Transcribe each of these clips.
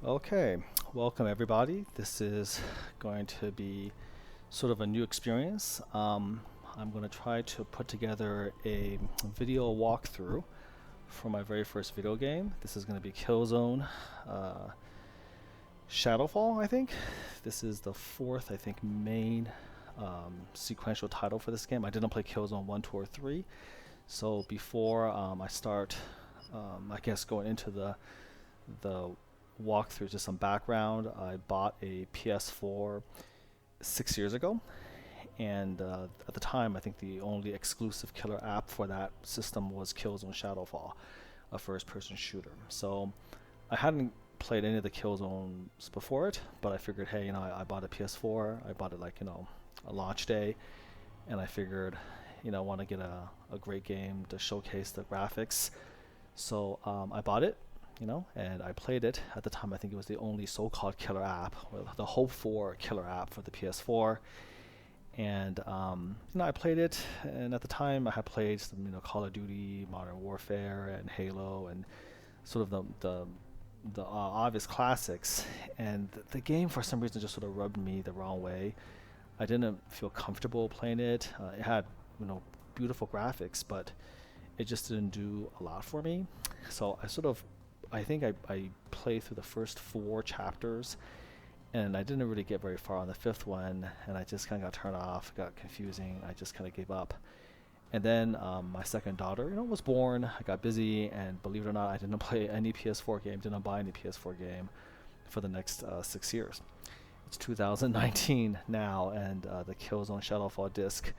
Okay, welcome everybody. This is going to be sort of a new experience. I'm going to try to put together a video walkthrough for my very first video game. This is going to be Killzone uh, Shadowfall, I think. This is the fourth, I think, main sequential title for this game. I didn't play Killzone 1, 2, or 3. So before I start, I guess, going into the walkthrough, just some background. I bought a PS4 6 years ago, and at the time, I think the only exclusive killer app for that system was Killzone Shadowfall, a first-person shooter. So I hadn't played any of the Killzones before it, but I figured, hey, I bought a PS4. I bought it like a launch day, and I figured, I want to get a great game to showcase the graphics. So I bought it, and I played it. At the time, I think it was the only so-called killer app, or the hope for killer app for the PS4. And I played it, and at the time, I had played some, Call of Duty, Modern Warfare, and Halo, and sort of the obvious classics. And the game, for some reason, just sort of rubbed me the wrong way. I didn't feel comfortable playing it. It had, beautiful graphics, but it just didn't do a lot for me. So I think I played through the first 4 chapters, and I didn't really get very far on the 5th one, and I just kind of got turned off, got confusing. I just kind of gave up. And then my second daughter, was born. I got busy, and believe it or not, I didn't play any PS4 game, didn't buy any PS4 game for the next 6 years. It's 2019 now, and the Killzone Shadowfall disc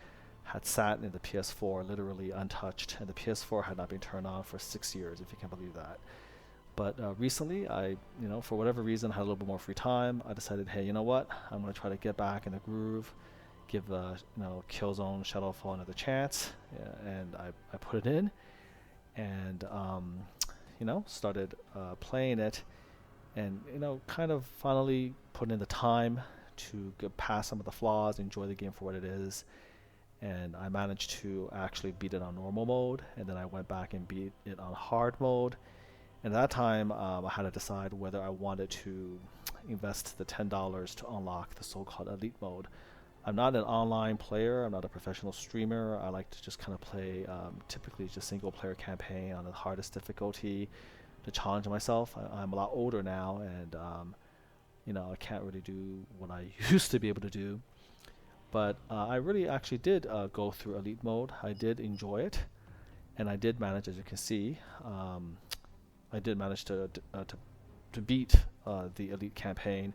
had sat in the PS4 literally untouched, and the PS4 had not been turned on for 6 years, if you can believe that. But recently, I, for whatever reason, had a little bit more free time. I decided, hey, you know what? I'm going to try to get back in the groove, give Killzone Shadowfall another chance, and I put it in, and started playing it, and kind of finally put in the time to get past some of the flaws, enjoy the game for what it is. And I managed to actually beat it on normal mode, and then I went back and beat it on hard mode. And at that time, I had to decide whether I wanted to invest the $10 to unlock the so-called elite mode. I'm not an online player. I'm not a professional streamer. I like to just kind of play typically just single-player campaign on the hardest difficulty to challenge myself. I'm a lot older now, and I can't really do what I used to be able to do. But I really actually did go through elite mode. I did enjoy it, and I did manage, as you can see, I did manage to beat the elite campaign.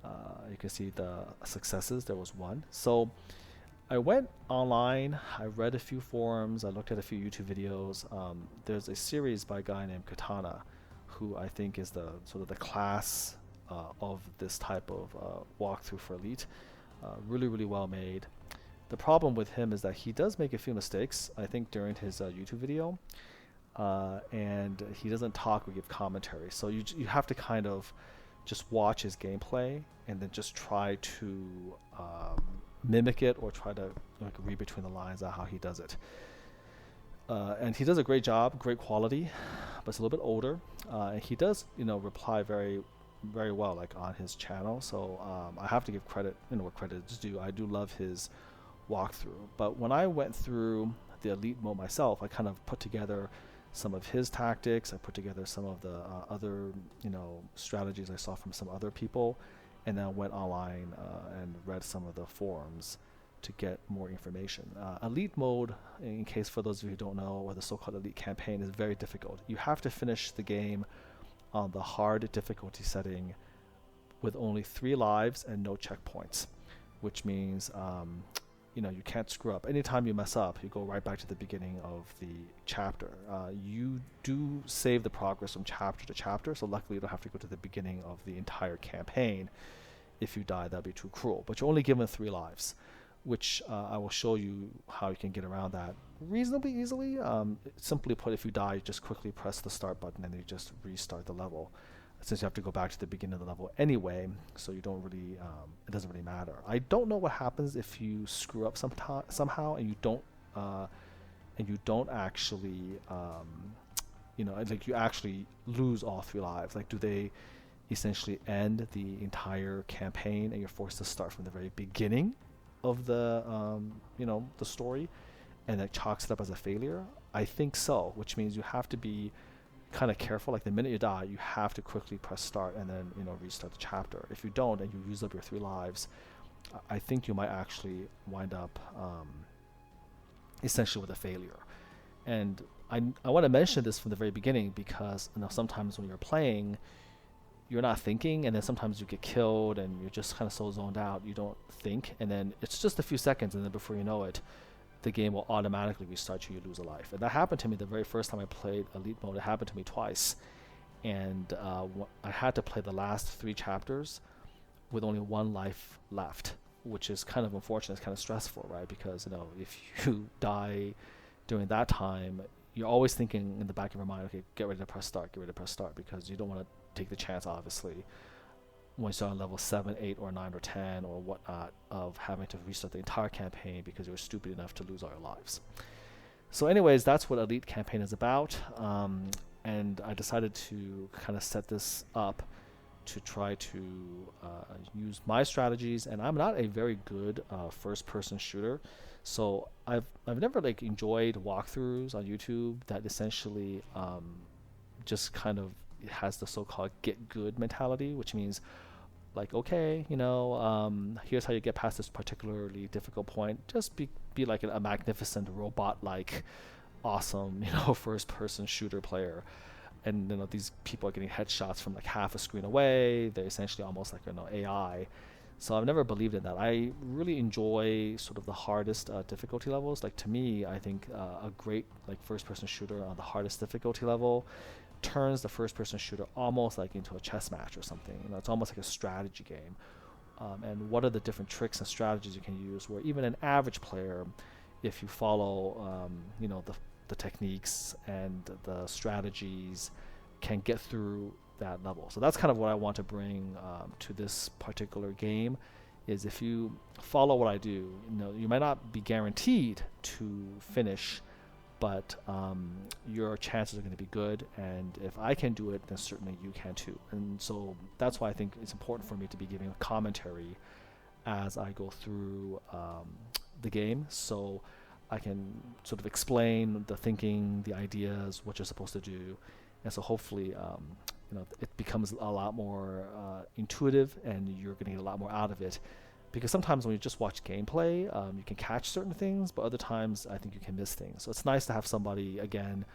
You can see the successes. There was one. So I went online. I read a few forums. I looked at a few YouTube videos. There's a series by a guy named Katana, who I think is the sort of the class of this type of walkthrough for elite. Really, really well made. The problem with him is that he does make a few mistakes, I think, during his YouTube video. And he doesn't talk or give commentary. So you have to kind of just watch his gameplay and then just try to mimic it, or try to read between the lines on how he does it. And he does a great job, great quality, but it's a little bit older. And he does, reply very, very well, like on his channel. So I have to give credit, where credit is due. I do love his walkthrough. But when I went through the elite mode myself, I kind of put together some of his tactics. I put together some of the other, strategies I saw from some other people, and then went online and read some of the forums to get more information. Elite mode, in case for those of you who don't know, or the so-called elite campaign, is very difficult. You have to finish the game on the hard difficulty setting with only 3 lives and no checkpoints, which means you can't screw up. Anytime you mess up, you go right back to the beginning of the chapter. You do save the progress from chapter to chapter, so luckily you don't have to go to the beginning of the entire campaign. If you die, that'd be too cruel. But you're only given 3 lives, which I will show you how you can get around that reasonably easily. Simply put, if you die, you just quickly press the start button and you just restart the level, since you have to go back to the beginning of the level anyway, so you don't really, it doesn't really matter. I don't know what happens if you screw up somehow and you don't actually, like you actually lose all 3 lives. Like, do they, essentially end the entire campaign, and you're forced to start from the very beginning of the the story, and it chalks it up as a failure? I think so, which means you have to be kind of careful. Like the minute you die, you have to quickly press start and then restart the chapter. If you don't and you use up your 3 lives, I think you might actually wind up essentially with a failure. And I want to mention this from the very beginning because sometimes when you're playing, you're not thinking, and then sometimes you get killed and you're just kind of so zoned out you don't think, and then it's just a few seconds, and then before you know it, the game will automatically restart you. You lose a life. And that happened to me the very first time I played Elite Mode. It happened to me twice, and I had to play the last 3 chapters with only 1 life left, which is kind of unfortunate. It's kind of stressful, right? Because if you die during that time, you're always thinking in the back of your mind, okay, get ready to press start, because you don't want to take the chance, obviously, once you're on level 7, 8, or 9, or 10, or whatnot, of having to restart the entire campaign because you were stupid enough to lose all your lives. So anyways, that's what Elite Campaign is about, and I decided to kind of set this up to try to use my strategies. And I'm not a very good first-person shooter, so I've never enjoyed walkthroughs on YouTube that essentially just kind of has the so-called get good mentality, which means okay, here's how you get past this particularly difficult point. Just be like a magnificent robot-like awesome first-person shooter player. And these people are getting headshots from half a screen away. They're essentially almost like AI. So I've never believed in that. I really enjoy sort of the hardest difficulty levels. To me, I think a great first-person shooter on the hardest difficulty level turns the first-person shooter almost into a chess match or something. It's almost like a strategy game. And what are the different tricks and strategies you can use where even an average player, if you follow the techniques and the strategies, can get through that level. So that's kind of what I want to bring to this particular game, is if you follow what I do, you might not be guaranteed to finish, but your chances are going to be good, and if I can do it, then certainly you can too. And so that's why I think it's important for me to be giving a commentary as I go through the game, so I can sort of explain the thinking, the ideas, what you're supposed to do, and so hopefully it becomes a lot more intuitive, and you're going to get a lot more out of it. Because sometimes when you just watch gameplay, you can catch certain things, but other times I think you can miss things. So it's nice to have somebody, again,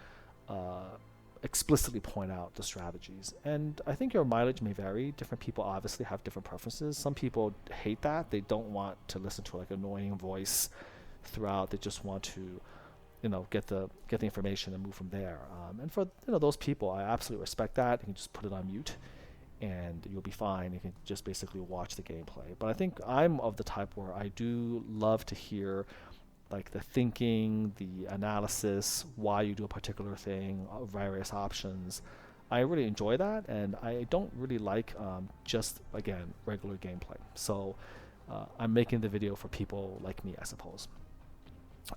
explicitly point out the strategies. And I think your mileage may vary. Different people obviously have different preferences. Some people hate that. They don't want to listen to annoying voice throughout. They just want to get the information and move from there. And for those people, I absolutely respect that. You can just put it on mute and you'll be fine. You can just basically watch the gameplay. But I think I'm of the type where I do love to hear the thinking, the analysis, why you do a particular thing, various options. I really enjoy that, and I don't really like just, again, regular gameplay. So I'm making the video for people like me, I suppose.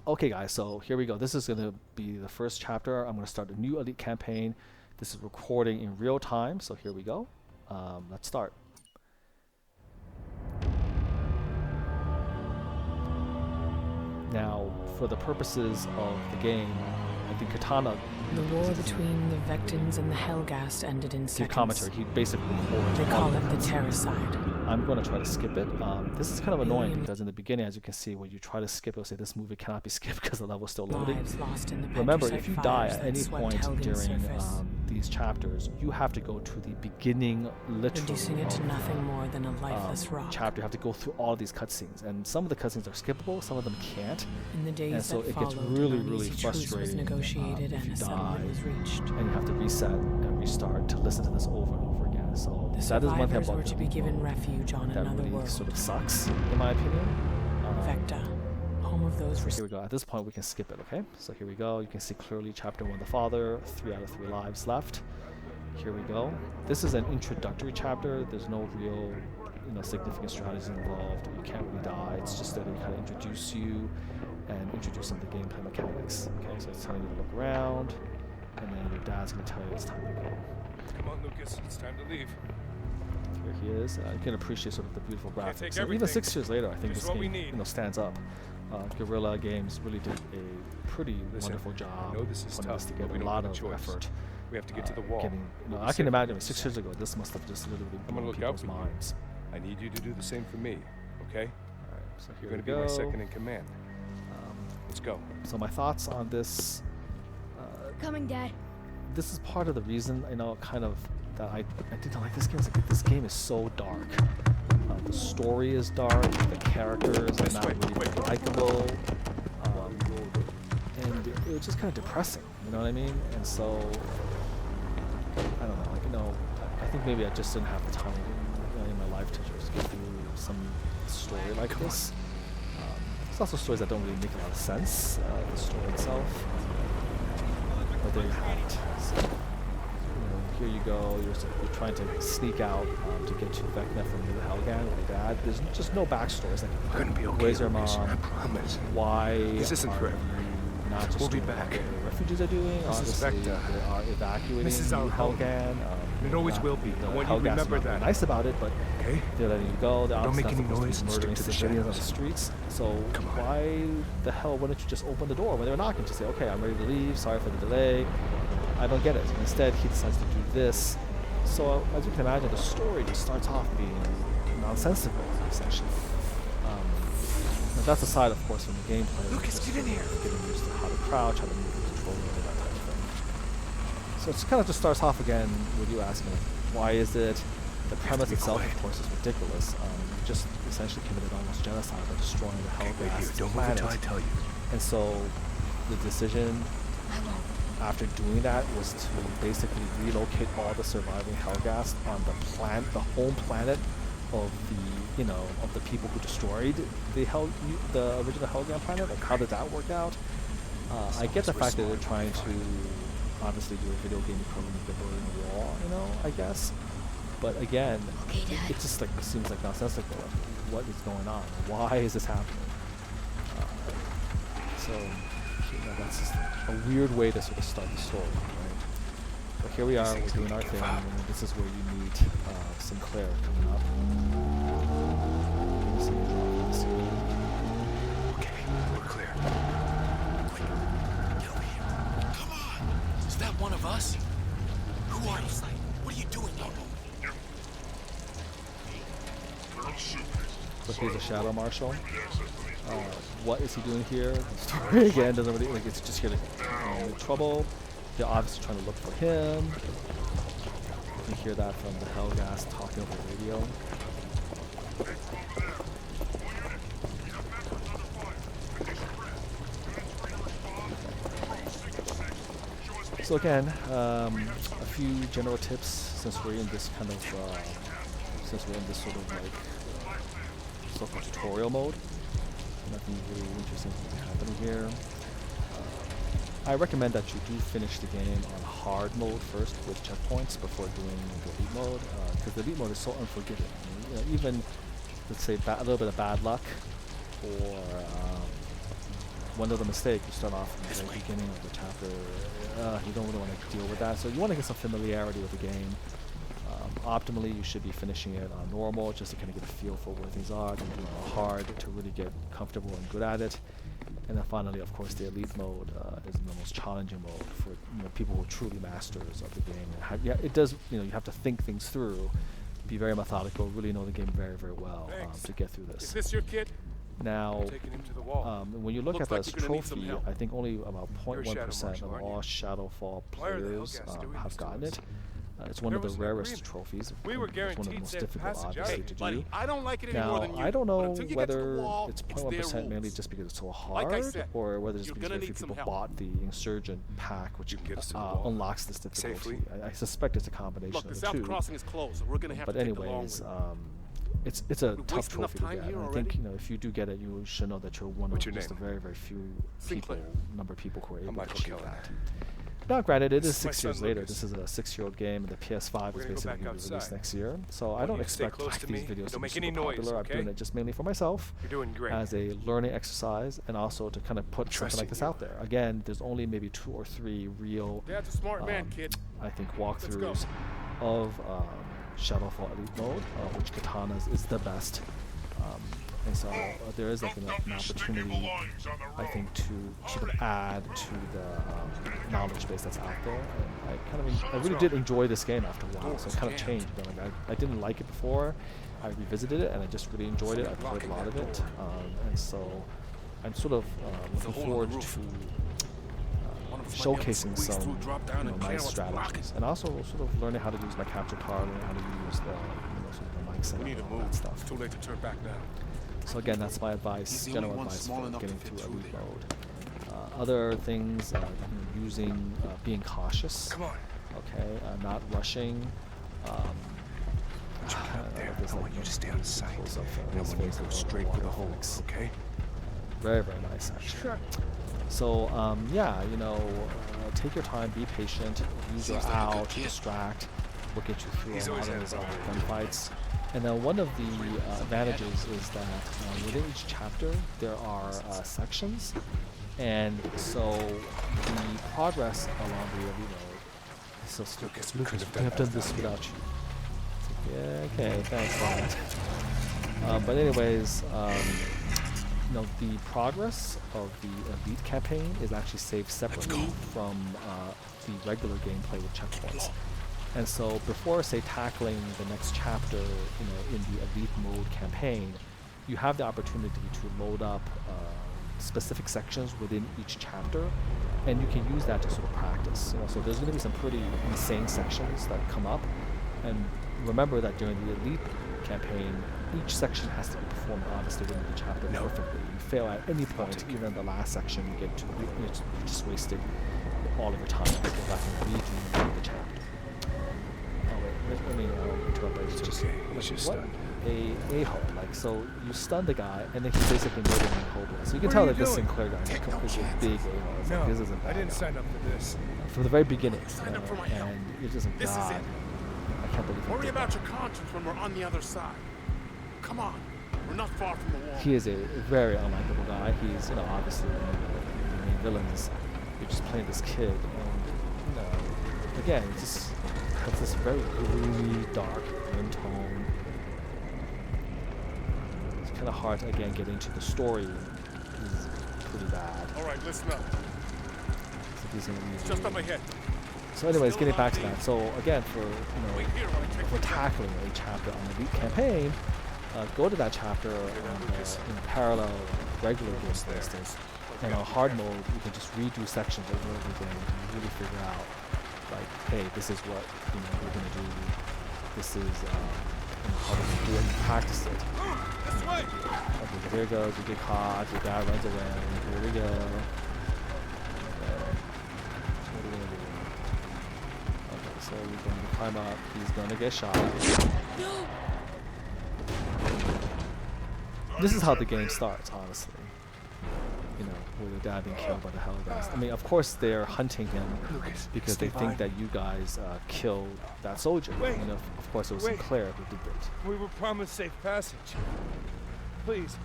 Okay guys, so here we go. This is going to be the first chapter. I'm going to start a new Elite campaign. This is recording in real time, so here we go. Let's start. Now, for the purposes of the game, I think Katana... The war between the Vectans and the Helghast ended in seconds. Commentary, he basically... They call it the Terracide. I'm going to try to skip it. This is kind of annoying because in the beginning, as you can see, when you try to skip, it'll say this movie cannot be skipped because the level's still loading. Lost in the Remember, if you die at any point during these chapters, you have to go to the beginning, literally, reducing it to nothing more than a lifeless rock. Chapter. You have to go through all of these cutscenes, and some of the cutscenes are skippable, some of them can't. In the days and so that it gets followed, really frustrating was negotiated if you and a die, settlement was reached. and you have to reset and restart to listen to this over and over again. So the that is one thing survivors about were to be given refuge on that another really world. sort of sucks, in my opinion. Vecta, home of those. Here we go. At this point, we can skip it. Okay. So here we go. You can see clearly Chapter 1, the father. 3 out of 3 lives left. Here we go. This is an introductory chapter. There's no real, significant strategies involved. You can't really die. It's just that they kind of introduce you and introduce some of the gameplay mechanics. Okay, so it's telling you to look around, and then your dad's going to tell you it's time to go. Come on, Lucas. It's time to leave. Here he is. You can appreciate sort of the beautiful Can't take graphics. And even everything. 6 years later, I think Just this what we game, need. you know, stands up. Guerrilla Games really did a pretty Listen, wonderful I job know this is putting tough, this but together. we A don't lot have a of choice. effort. We have to get to the wall. Getting, you know, We'll be I can safe on imagine the other 6 years side. ago, this must have just literally I'm gonna blown look out people's for you. minds. I need you to do the same for me, okay? All right, so here You're we gonna be go. my second in command. Um, Let's go. so my thoughts on this. Coming, Dad. This is part of the reason, you know, kind of that I didn't like this game. Is like this game is so dark. The story is dark. The characters are not really likable, and it was just kind of depressing. You know what I mean? And so I don't know. Like, you know, I think maybe I just didn't have the time in my life to just get through some story like this. There's also stories that don't really make a lot of sense. The story itself. But there you have it. So, you know, here you go. You're trying to sneak out to get to Vecna from the Helgan with your dad. There's just no backstory. It's like, We're gonna be okay, where's your Lucas, mom? I promise. Why This isn't are forever. you not just We'll be doing back. what the refugees are doing? This is Obviously, Vecna. they are evacuating This is our home. Helgan. It always not- will be. The I want you to Helgans remember are not very that. nice about it, but Okay? they're letting you go. They're Don't make obviously any not supposed noise to and be stick murdering to the civilians on the shadows. streets. So Come on. why the hell wouldn't you just open the door when they were knocking? Just say, okay, I'm ready to leave. Sorry for the delay. I don't get it. Instead, he decides to do this. So as you can imagine, the story just starts off being nonsensical, essentially. And that's aside, of course, from the gameplay. Lucas, just get in here. Getting used to how to crouch, how to move the controller, that type of thing. So it kind of just starts off again with you asking, why is it? The premise be itself, quiet. of course, is ridiculous. You just essentially committed almost genocide by destroying the Okay, wait here. Hellgas Don't move planet. until I tell you. And so the decision I won't. after doing that was to basically relocate all the surviving Hellgas on the home planet of the, you know, of the people who destroyed the original Helgan planet. Like, how did that work out? I get the fact that they're trying to obviously do a video game equivalent of the Berlin Wall, you know, I guess. But again, Okay, Dad. it just like seems like nonsensical. What is going on? Why is this happening? So, you know, that's just a weird way to sort of start the story, right? But here we are, we're doing our thing, and this is where you meet Sinclair coming up. Okay, we're clear. Come on! Is that one of us? Who are you? What are you doing here? So here's a Shadow Marshal. What is he doing here? The story again doesn't really, like, it's just here to make trouble. They're obviously trying to look for him. You hear that from the Hellgas talking over the radio. So again, a few general tips since we're in this kind of, since we're in this sort of like so-called tutorial mode. Nothing really interesting happening here. I recommend that you do finish the game on hard mode first with checkpoints before doing the elite mode, because the elite mode is so unforgiving. I mean, you know, even, let's say, a little bit of bad luck or one little mistake, you start off in the very beginning of the chapter, you don't really want to deal with that. So you want to get some familiarity with the game. Optimally, you should be finishing it on normal just to kind of get a feel for where things are, then doing it on hard to really get comfortable and good at it. And then finally, of course, the elite mode is the most challenging mode for, you know, people who are truly masters of the game. And yeah, it does, you know, you have to think things through, be very methodical, really know the game very, very well to get through Is this. this your kid? Now, Taking him to the wall. when you look Looks at like this you're gonna need some trophy, help. I think only about You're a Shadow 0.1% Marshal, of aren't you? all Shadowfall Why are the players Hellgas doing have this to gotten us? it. It's one There of the was an rarest agreement. trophies. We were It's one of the guaranteed most safe difficult, passage, obviously, right? to Buddy, do. I don't like it any more Now, than you. I don't but know until you get to the whether wall, it's their 0.1% mainly rules. just because it's so Like I hard, said, or whether it's you're because gonna very few need some people help. bought the Insurgent pack, which You can get us to the wall unlocks this difficulty. safely. I suspect it's a combination Look, the of the south two. crossing is closed, so we're gonna have But to take the long anyways, way. it's a We've tough wasted enough trophy to time get. here And I already. think, you know, if you do get it, you should know that you're one What's of your just a name? very, very few people, Sinclair. number of people who are able to Michael achieve Kelly. that. Now, granted, it This is is my 6 years son, later. Lucas. This is a 6-year-old game, and the PS5 is We're gonna go basically back going to be released outside. next year. So I want don't you to stay expect close like, to these me. videos Don't to be make super any noise, popular. I'm okay? doing it just mainly for myself You're doing great. as a learning exercise, and also to kind of put something trusting like this you. out there. Again, there's only maybe 2 or 3 real, Dad's a smart man, kid. I think, Let's go. walkthroughs of Shadowfall Elite mode, which katanas is the best. And so there is like an opportunity, I think, to sort of add to the knowledge base that's out there. And I really did enjoy this game after a while, so it kind of changed. Like I didn't like it before. I revisited it and I just really enjoyed it. I played a lot of it, and so I'm sort of looking forward to showcasing some nice strategies, and also sort of learning how to use my capture card, learning how to use the sort of the mic setup and all that stuff. Too late to turn back now. So again, that's my advice, general advice for getting through Elite mode. Other things, using, being cautious. Come on. Okay, not rushing. I want you to stay out of sight. And I want you to go straight for the holes, okay? Very, very nice, actually. Sure. So, yeah, take your time, be patient, use your owl to distract. We'll get you through a lot of gunfights. And then one of the advantages is that within each chapter there are sections, and so the progress along the Elite mode is so stupid. Lucas, we have done this without you. Yeah, okay, thanks for that. But anyways, the progress of the Elite campaign is actually saved separately from the regular gameplay with checkpoints. And so before, say, tackling the next chapter, in the Elite mode campaign, you have the opportunity to load up specific sections within each chapter, and you can use that to sort of practice. So there's going to be some pretty insane sections that come up, and remember that during the Elite campaign, each section has to be performed obviously within the chapter perfectly. You fail at any point, even the last section, you just wasted all of your time to go back and redo the chapter. Let me interrupt. It's okay. It's just stunned. A-hole. Like, so you stun the guy, and then he's basically murdering the whole So you can tell that this Sinclair guy is completely big A-hole. Like, this isn't I didn't sign up for this. From the very beginning. Signed up for my help. And you're just This is God. it. I can't believe he Worry did about that. your conscience when we're on the other side. Come on. We're not far from the wall. He is a very unlikable guy. He's, obviously one of the main villains. You're just playing this kid, and, again, it just has this very gloomy, dark, grim tone. It's kind of hard to, again, get into the story. It's pretty bad. All right, listen up. So he's gonna be Just up ahead. So anyways, getting back to that. So again, for, Wait here while I check for your tackling a chapter on the Elite campaign, go to that chapter in parallel regular gameplay state. And on hard mode, you can just redo sections over and over again and really figure out, like, hey, this is what we're gonna do. This is how we're gonna do it. And practice it. This way. Okay, here goes. You get caught. Your guy runs away. Here we go. Okay. So what are we gonna do? Okay, so we're going to climb up. He's gonna get shot. This is how the game starts, honestly. With the guy being killed by the Hellgeist. I mean, of course they're hunting him because they think that you guys killed that soldier. Wait. Of course it was Sinclair who did it. We were promised safe passage. Please,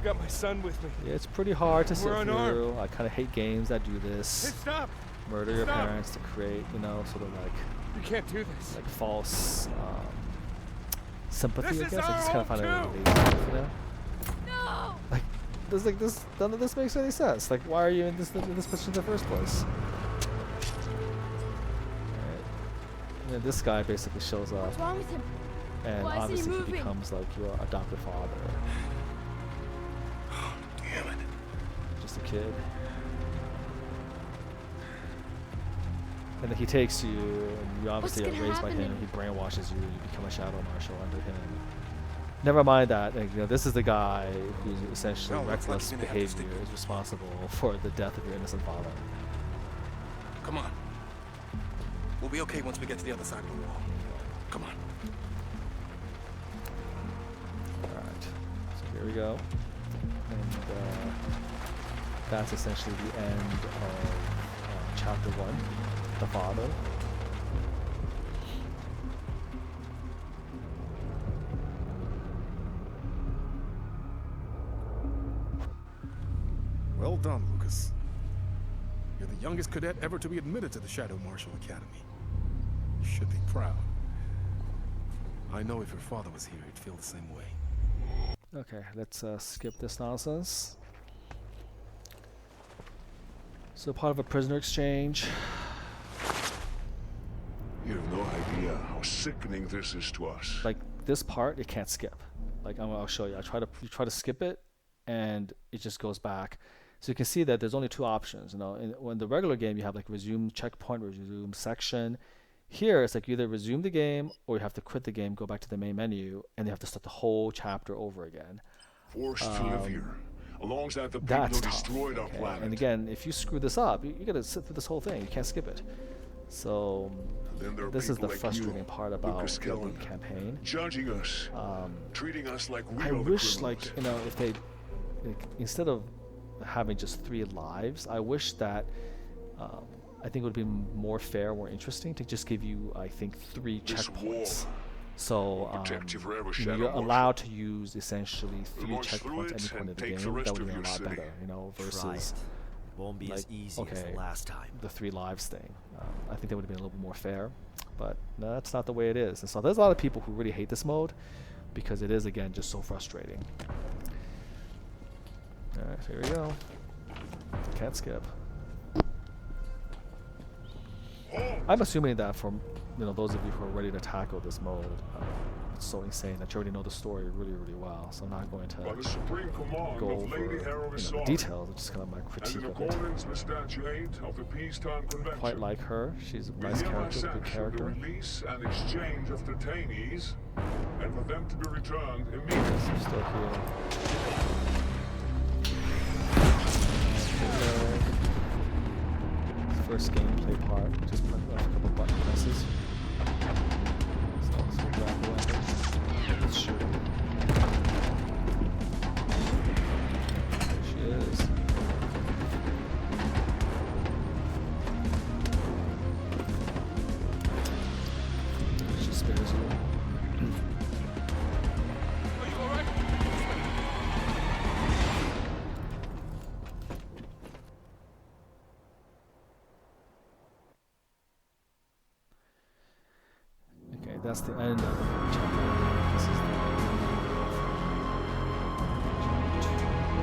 got my son with me. Yeah, it's pretty hard to sit We're unarmed. through. I kind of hate games that do Hey, this. stop! Murder your Stop. parents to create, sort of You can't do this. like false sympathy. This I is guess I our just kind of home find it too. really lazy for them. No! Like, none of this makes any sense. Like, why are you in this position in the first place? Alright. And then this guy basically shows up, What's wrong with him? and Why is he obviously he moving? becomes like your adopted father. Damn it. Just a kid. And then he takes you, and you obviously are gonna raised by happen him. then? He brainwashes you. You become a shadow marshal under him. Never mind that. Like, this is the guy who's essentially No, looks like reckless you're gonna have to stick behavior with is this. responsible for the death of your innocent father. Come on. We'll be okay once we get to the other side of the wall. Come on. Alright, so here we go. And that's essentially the end of chapter 1, The Father. Well done, Lucas. You're the youngest cadet ever to be admitted to the Shadow Marshal Academy. You should be proud. I know if your father was here, he'd feel the same way. Okay, let's skip this nonsense. So part of a prisoner exchange. You have no idea how sickening this is to us. Like this part, it can't skip. Like I'll show you. You try to skip it, and it just goes back. So you can see that there's only two options. You know, in the regular game, you have like resume checkpoint, resume section. Here, it's like you either resume the game or you have to quit the game, go back to the main menu, and you have to start the whole chapter over again. Forced to live here, alongside the people That's who tough. destroyed our Okay? planet. And again, if you screw this up, you gotta sit through this whole thing. You can't skip it. So Then there are this is the people like frustrating you, part about Lucas the Kelvin, campaign. judging us, treating us like we I are the wish, criminals. like, you know, if they, like, instead of having just 3 lives, I wish that I think it would be more fair, more interesting to just give you, I think, 3 This checkpoints. war So will protect you forever, you know, Shadow you're Marshal. allowed to use essentially 3 launch through checkpoints at it any point and of the take game. the rest That would of be a your lot city. better, you know, Try versus it. Won't be as like, easy as okay, the last time. the 3 lives thing. I think that would have been a little bit more fair, but no, that's not the way it is. And so there's a lot of people who really hate this mode because it is, again, just so frustrating. Alright, here we go. Can't skip. I'm assuming that from, you know, those of you who are ready to tackle this mode, it's so insane that you already know the story really, really well. So I'm not going to By the supreme command go of over, Lady you know, Harrow's the details. It's just kind of my and critique in of it. accordance with Statute 8 of the Peacetime Convention, Quite like her. She's a we nice hereby character, good sanction the character. release and exchange of detainees, and for them to be returned immediately. Yes, I'm still here. First gameplay part, just put a couple button presses. So let's grab the weapon. Let's shoot him. There she is. She spares you. Are you alright? Okay, that's the end of chapter 1. This is the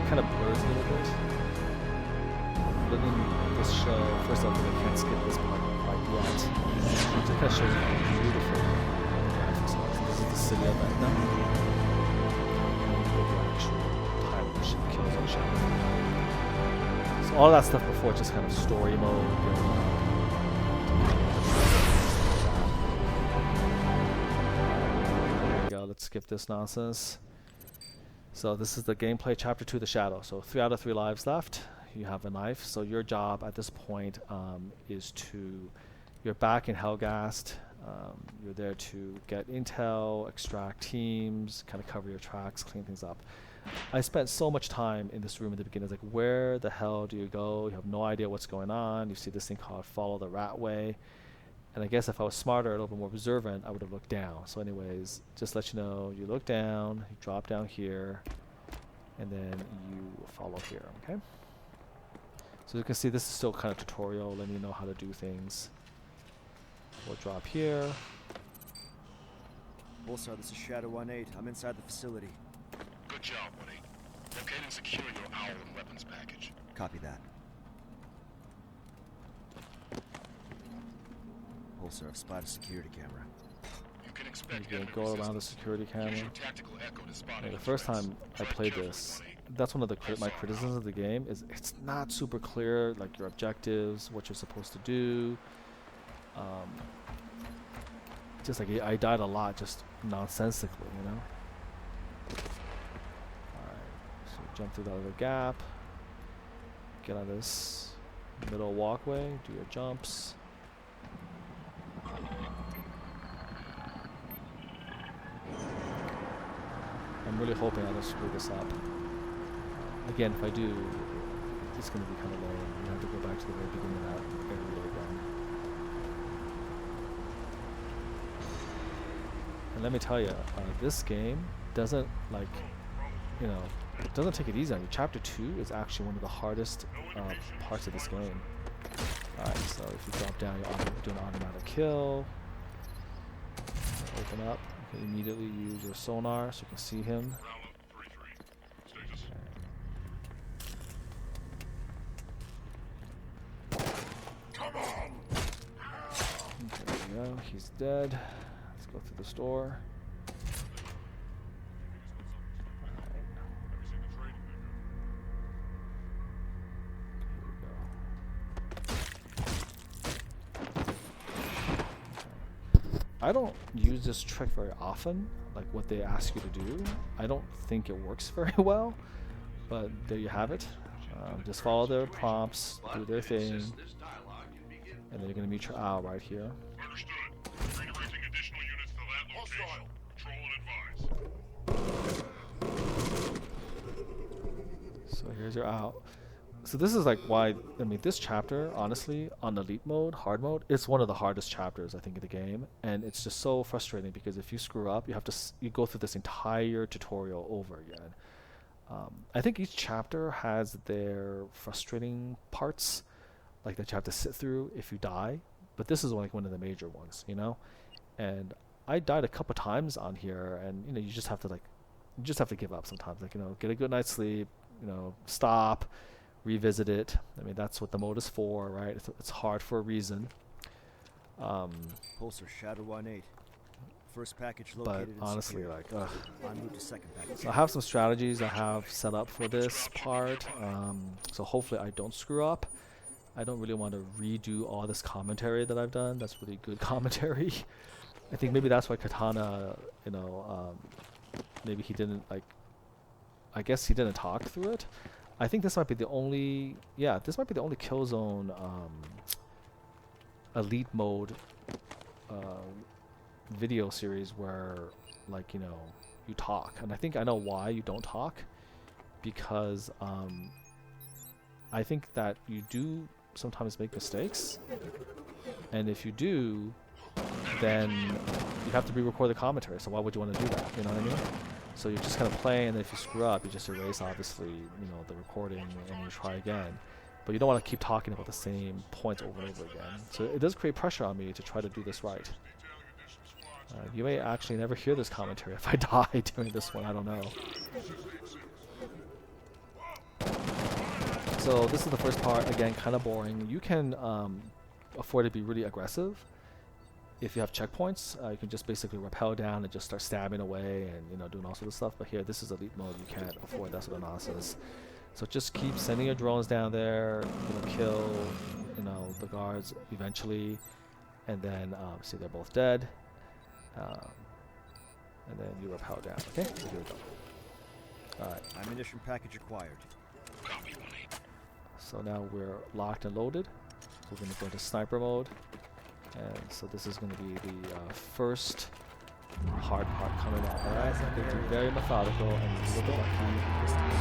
it kind of blurs a little bit. But in this show, first off, I can't skip this part quite yet. It kind of shows you how beautiful the graphics are. So this is the city of Etna. And the actual pilot ship, Killzone ship. So all that stuff before, just kind of story mode. There we go, let's skip this nonsense. So this is the gameplay chapter 2, the shadow. So 3 out of 3 lives left. You have a knife. So your job at this point is to, you're back in Helgast. You're there to get intel, extract teams, kind of cover your tracks, clean things up. I spent so much time in this room at the beginning. It's like, where the hell do you go? You have no idea what's going on. You see this thing called Follow the Rat Way. And I guess if I was smarter, a little bit more observant, I would have looked down. So anyways, just let you know, you look down, you drop down here, and then you follow here, okay? So you can see this is still kind of tutorial, letting you know how to do things. We'll drop here. Bullseye, this is Shadow 1-8. I'm inside the facility. Good job, Woody. Locate and secure your owl and weapons package. Copy that. Bullseye, I've spotted a security camera. You can expect You enemy go around the resistance. security camera. Use your tactical echo to spot Yeah, any the first threats. time I Tread played carefully, this, 1-8. that's one of the my criticisms of the game, is it's not super clear, like your objectives, what you're supposed to do. Just like I died a lot, just nonsensically, you know. Alright, so jump through that other gap, get on this middle walkway, do your jumps. I'm really hoping I don't screw this up. Again, if I do, it's going to be kind of low. You have to go back to the very beginning of that area again. And let me tell you, this game doesn't, like, you know, it doesn't take it easy on you. Chapter 2 is actually one of the hardest parts of this game. Alright, so if you drop down, you do an automatic kill. Open up. Immediately use your sonar so you can see him. Okay, there we go. He's dead. Let's go through this door. I don't use this trick very often, like what they ask you to do. I don't think it works very well, but there you have it. Just follow their prompts, do their thing, and then you're going to meet your owl right here. Understood. Redirecting additional units to that location. Control and advise. So here's your owl. So this is like why, I mean, this chapter, honestly, on elite mode, hard mode, it's one of the hardest chapters, I think, in the game. And it's just so frustrating because if you screw up, you have to, you go through this entire tutorial over again. I think each chapter has their frustrating parts, like that you have to sit through if you die. But this is like one of the major ones, you know? And I died a couple times on here, and, you know, you just have to, like, you just have to give up sometimes. Like, you know, get a good night's sleep, you know, stop, revisit it. I mean, that's what the mode is for, right? It's hard for a reason. Pulsar Shadow 1-8. First package But located in honestly, Superior. like, ugh. En route to second package. So I have some strategies I have set up for this part. So hopefully I don't screw up. I don't really want to redo all this commentary that I've done. That's really good commentary. I think maybe that's why Katana, you know, maybe he didn't, like, I guess he didn't talk through it. I think this might be the only, yeah, this might be the only Killzone elite mode video series where, like, you know, you talk. And I think I know why you don't talk, because I think that you do sometimes make mistakes, and if you do, then you have to re-record the commentary. So why would you want to do that? You know what I mean? So you're just kind of playing, and if you screw up, you just erase, obviously, you know, the recording, and you try again. But you don't want to keep talking about the same points over and over again. So it does create pressure on me to try to do this right. You may actually never hear this commentary if I die during this one. I don't know. So this is the first part. Again, kind of boring. You can afford to be really aggressive. If you have checkpoints, you can just basically rappel down and just start stabbing away and, you know, doing all sorts of stuff. But here, this is elite mode. You can't afford that sort of nonsense. So just keep sending your drones down there. You know, kill, you know, the guards eventually, and then see they're both dead. And then you rappel down. Okay, so here we go. All right. Ammunition package acquired. So now we're locked and loaded. We're going to go to sniper mode. And so this is going to be the first hard part coming out. Alright, so I'm going to be very methodical and a little bit lucky.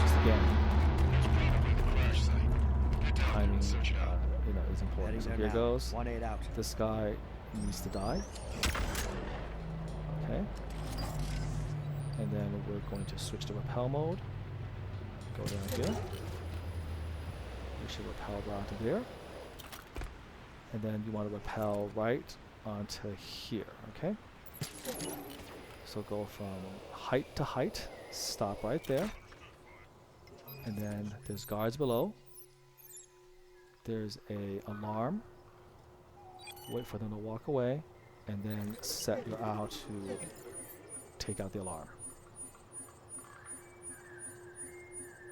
Just again, timing you know, is important. So here goes. 1-8 out. This guy needs to die. Okay. And then we're going to switch to rappel mode. Go down here. We should rappel around to there. And then you want to rappel right onto here, okay? So go from height to height, stop right there. And then there's guards below. There's a alarm. Wait for them to walk away, and then set your owl to take out the alarm.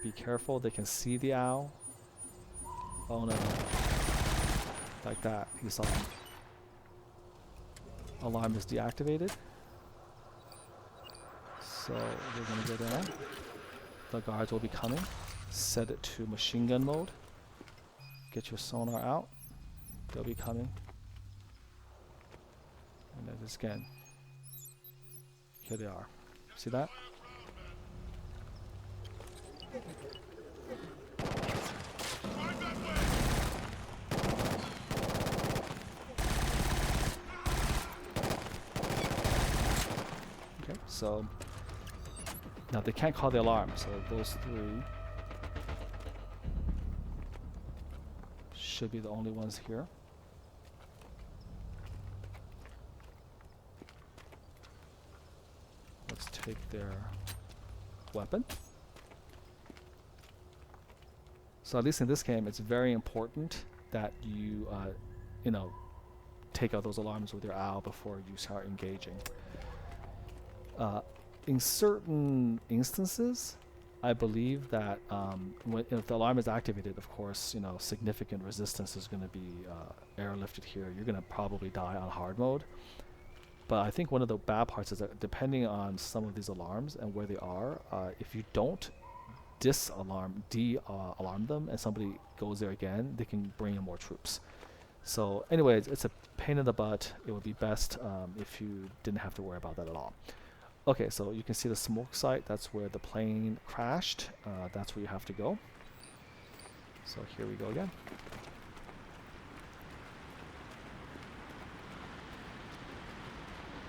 Be careful, they can see the owl. Oh no. Like that, he saw him. Alarm is deactivated. So we're gonna go down. The guards will be coming. Set it to machine gun mode. Get your sonar out. They'll be coming. And then just again. Here they are. See that? So now they can't call the alarm, so those three should be the only ones here. guards take their weapon. So at least in this game, it's very important that you, you know, take out those alarms with your owl before you start engaging. In certain instances, I believe that if the alarm is activated, of course, you know, significant resistance is going to be airlifted here. You're going to probably die on hard mode. But I think one of the bad parts is that depending on some of these alarms and where they are, if you don't de-alarm them and somebody goes there again, they can bring in more troops. So anyways, it's a pain in the butt. It would be best if you didn't have to worry about that at all. Okay, so you can see the smoke site. That's where the plane crashed. That's where you have to go. So here we go again.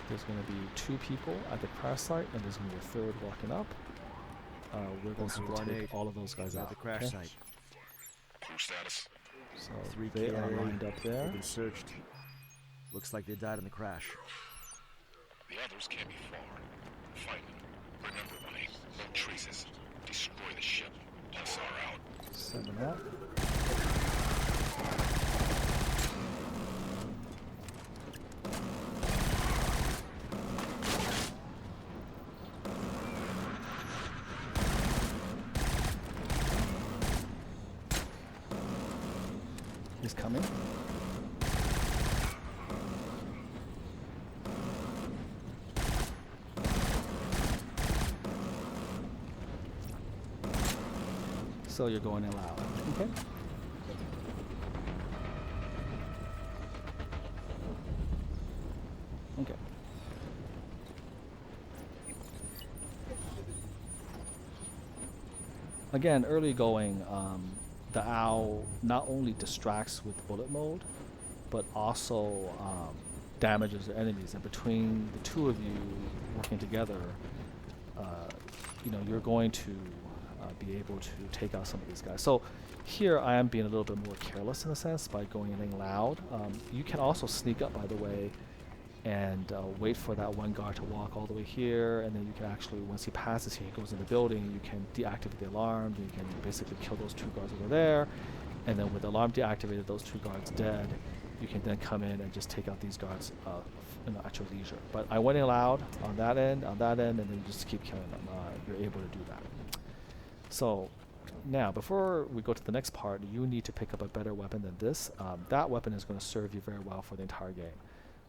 There's going to be 2 people at the crash site, and there's going to be a third walking up. We're going to have to take all of those guys out. The crash Okay? site. Crew status. So 3 they are KIA. lined up there. They've been searched. Looks like they died in the crash. The others can't be far. Find them. Remember, 1-8. No traces. Destroy the ship. SR out. 7 out. He's coming. So you're going in loud. Okay. Okay. Again, early going, the owl not only distracts with bullet mode, but also damages the enemies. And between the 2 of you working together, you know, you're going to be able to take out some of these guys. So here I am being a little bit more careless in a sense by going in loud. You can also sneak up, by the way, and wait for that one guard to walk all the way here, and then you can actually, once he passes here, he goes in the building, you can deactivate the alarm, you can basically kill those 2 guards over there, and then with the alarm deactivated, those 2 guards dead, you can then come in and just take out these guards at your leisure. But I went in loud on that end, and then you just keep killing them. You're able to do that. So now, before we go to the next part, you need to pick up a better weapon than this. That weapon is going to serve you very well for the entire game.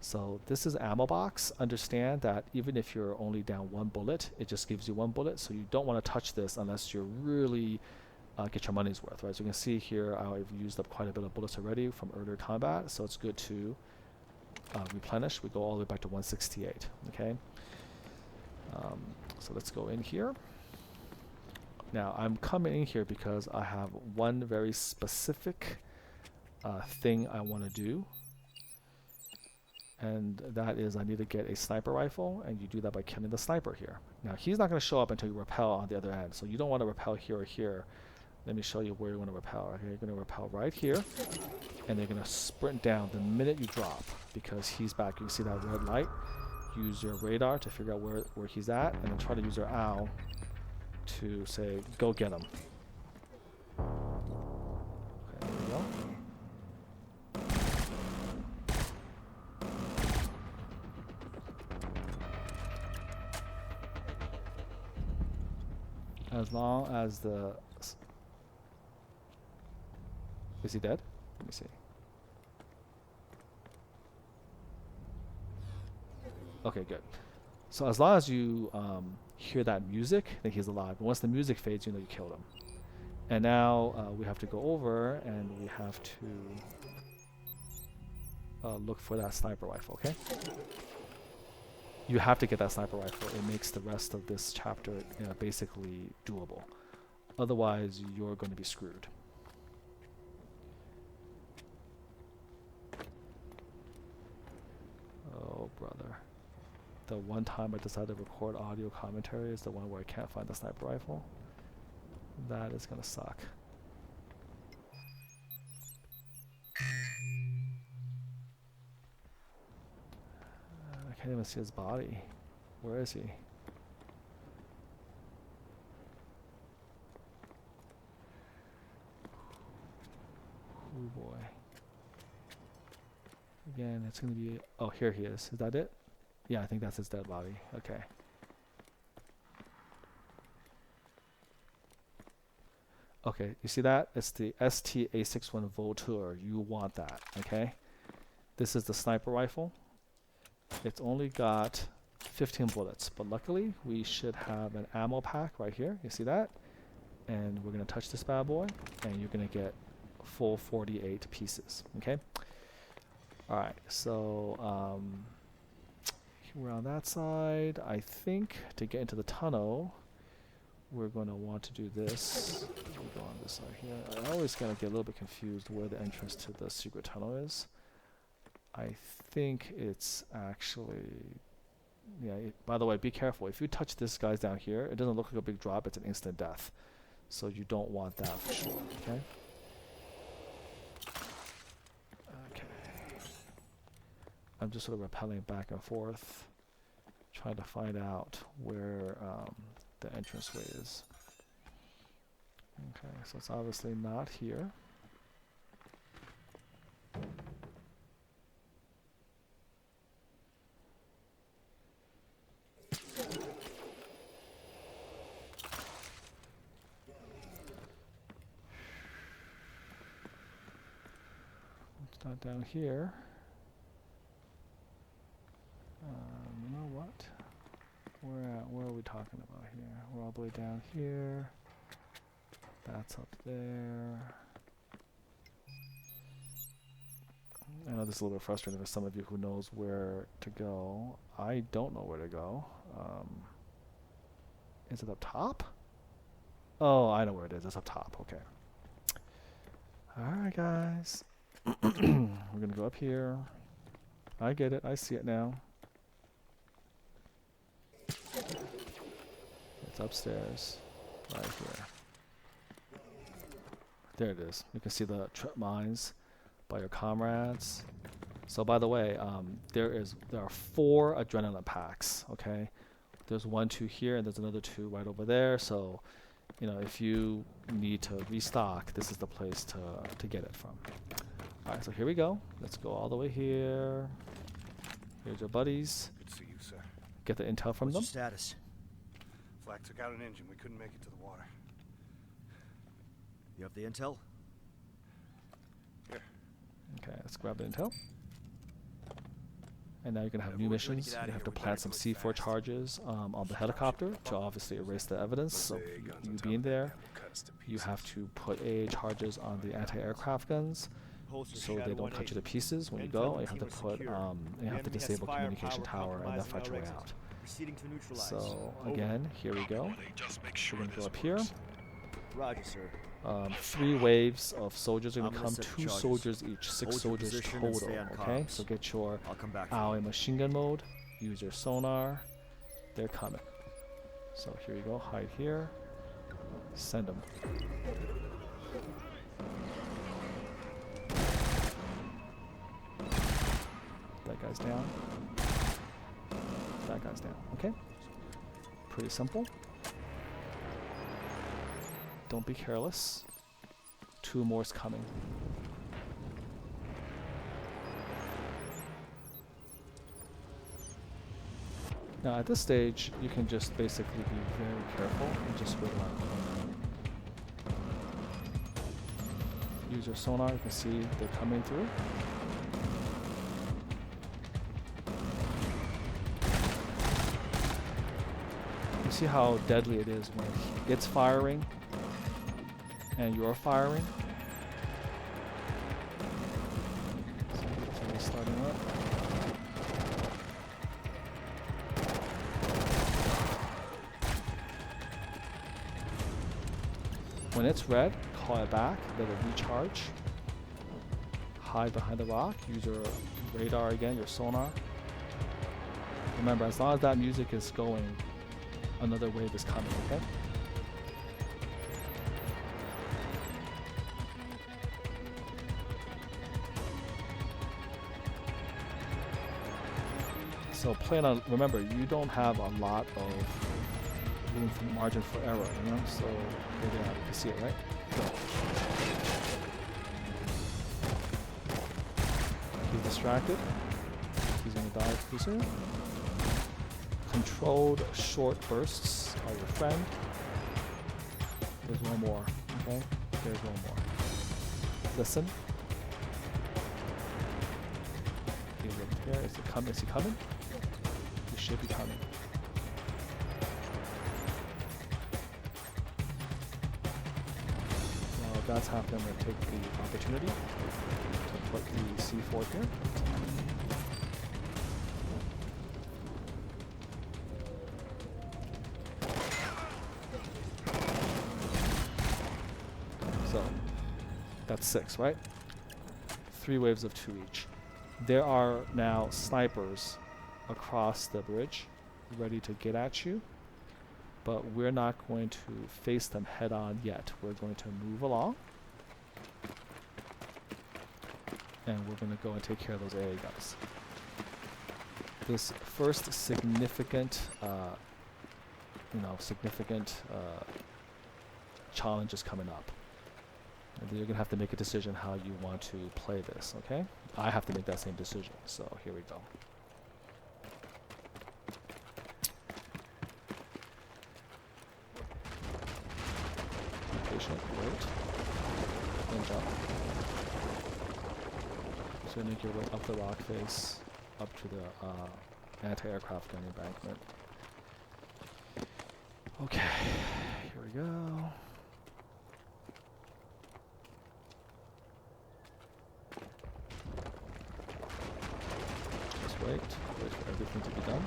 So this is ammo box. Understand that even if you're only down 1 bullet, it just gives you 1 bullet. So you don't want to touch this unless you're really get your money's worth, right? So you can see here I've used up quite a bit of bullets already from earlier combat. So it's good to replenish. We go all the way back to 168. Okay. So let's go in here. Now I'm coming in here because I have one very specific thing I want to do. And that is I need to get a sniper rifle, and you do that by killing the sniper here. Now he's not going to show up until you rappel on the other end, so you don't want to rappel here or here. Let me show you where you want to rappel. Okay, you're going to rappel right here, and you're going to sprint down the minute you drop, because he's back. You can see that red light. Use your radar to figure out where he's at, and then try to use your owl to say, go get him. Okay, there we go. As long as the... Is he dead? Let me see. Okay, good. So as long as you hear that music, then he's alive. But once the music fades, you know you killed him. And now we have to go over and we have to look for that sniper rifle, okay? You have to get that sniper rifle. It makes the rest of this chapter basically doable. Otherwise, you're going to be screwed. Oh, brother. The one time I decided to record audio commentary is the one where I can't find the sniper rifle. That is going to suck. I can't even see his body. Where is he? Oh boy. Again, it's gonna be. Oh, here he is. Is that it? Yeah, I think that's his dead body. Okay. Okay, you see that? It's the ST-A61 Voltur. You want that, okay? This is the sniper rifle. It's only got 15 bullets, but luckily we should have an ammo pack right here. You see that? And we're gonna touch this bad boy, and you're gonna get full 48 pieces, okay? Alright, so we're on that side. I think to get into the tunnel, we're going to want to do this. We'll go on this side here. I always kind of get a little bit confused where the entrance to the secret tunnel is. I think it's actually... Yeah, by the way, be careful. If you touch this guy's down here, it doesn't look like a big drop. It's an instant death. So you don't want that for sure, okay? Okay. I'm just sort of rappelling back and forth, trying to find out where the entranceway is. Okay, so it's obviously not here. It's not down here. You know what? Where are we talking about here? We're all the way down here. That's up there. I know this is a little bit frustrating for some of you who knows where to go. I don't know where to go. Is it up top? Oh, I know where it is. It's up top. Okay. Alright, guys. We're going to go up here. I get it. I see it now. It's upstairs, right here. There it is. You can see the trip mines by your comrades. So by the way, there are 4 adrenaline packs. Okay, there's 1, 2 here, and there's another 2 right over there. So, you know, if you need to restock, this is the place to get it from. All right, so here we go. Let's go all the way here. Here's your buddies. Good to see you, sir. Get the intel from them. What's your status? Flak took out an engine. We couldn't make it to the water. You have the intel? Here. Okay, let's grab the intel. And now you're gonna have new missions. You have to plant some C4 charges on the helicopter to obviously erase the evidence. So you being there, you have to put AA charges on the anti-aircraft guns, so they don't cut you to pieces when you go. And you have to put you have to disable communication tower and then fight your way out. So again, here we go. We're gonna go up here. Roger, sir. 3 waves of soldiers are gonna come. 2 soldiers each, 6 soldiers total. Okay, so get your OW in machine gun mode. Use your sonar. They're coming. So here you go. Hide here. Send them. That guy's down. That guy's down. Okay. Pretty simple. Don't be careless. 2 more's coming. Now at this stage, you can just basically be very careful and just wait around the corner. Use your sonar. You can see they're coming through. You see how deadly it is when it's firing and you're firing. So it's starting up. When it's red, call it back, let it recharge. Hide behind the rock, use your radar again, your sonar. Remember, as long as that music is going, another wave is coming, okay? So plan on, remember, you don't have a lot of room for margin for error, you know? So, there you have it. You see it, right? Go. distracted. He's gonna die too soon. Controlled short bursts are your friend. There's one more, okay? There's one more. Listen. He's over here. Is he coming? Is he coming? He should be coming. While that's happening, I'm going to take the opportunity to put the C4 here. So, that's 6, right? 3 waves of 2 each. There are now snipers across the bridge ready to get at you, but we're not going to face them head on yet. We're going to move along, and we're going to go and take care of those AA guys. This first significant, challenge is coming up. And you're going to have to make a decision how you want to play this, okay? I have to make that same decision, so here we go. Be patient, wait, and jump. So you make your way up the rock face, up to the anti-aircraft gun embankment. Okay, here we go. Wait for everything to be done.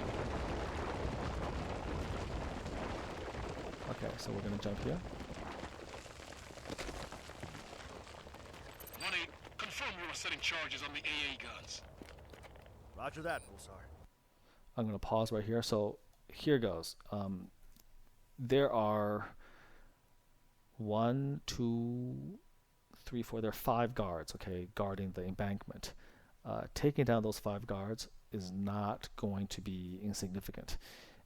Okay, so we're going to jump here. 1-8, confirm you are setting charges on the AA guns. Roger that, Pulsar. I'm going to pause right here. So here goes. There are 1, 2, 3, 4. There are 5 guards, okay, guarding the embankment. Taking down those 5 guards is not going to be insignificant.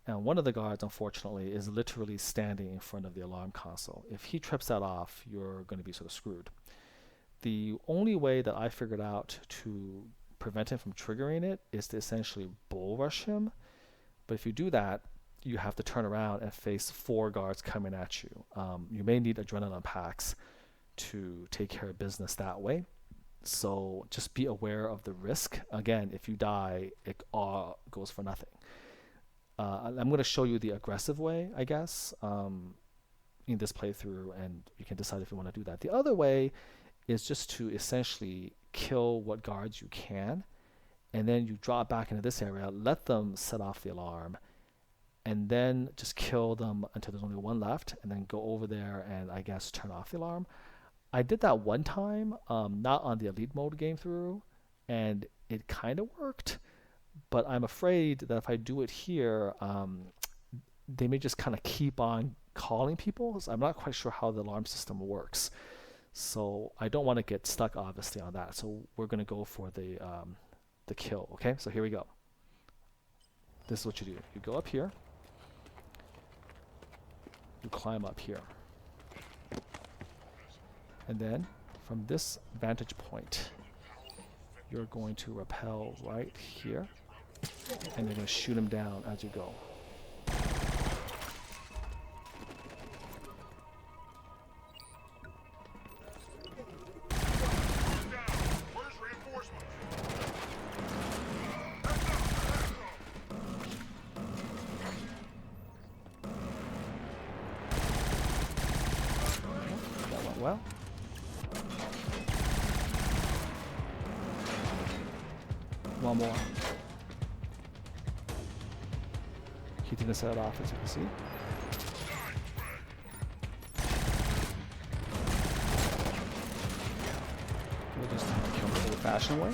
And one of the guards, unfortunately, is literally standing in front of the alarm console. If he trips that off, you're going to be sort of screwed. The only way that I figured out to prevent him from triggering it is to essentially bull rush him. But if you do that, you have to turn around and face 4 guards coming at you. You may need adrenaline packs to take care of business that way. So just be aware of the risk. Again, if you die, it all goes for nothing. I'm going to show you the aggressive way, I guess, in this playthrough, and you can decide if you want to do that. The other way is just to essentially kill what guards you can, and then you drop back into this area, let them set off the alarm, and then just kill them until there's only 1 left, and then go over there and, I guess, turn off the alarm. I did that one time, not on the elite mode game through, and it kind of worked, but I'm afraid that if I do it here, they may just kind of keep on calling people. So I'm not quite sure how the alarm system works. So I don't want to get stuck, obviously, on that. So we're going to go for the kill, okay? So here we go. This is what you do. You go up here. You climb up here. And then from this vantage point, you're going to rappel right here, and you're going to shoot him down as you go. That went well. One more. He didn't set it off, as you can see. We'll just kill him the old-fashioned way.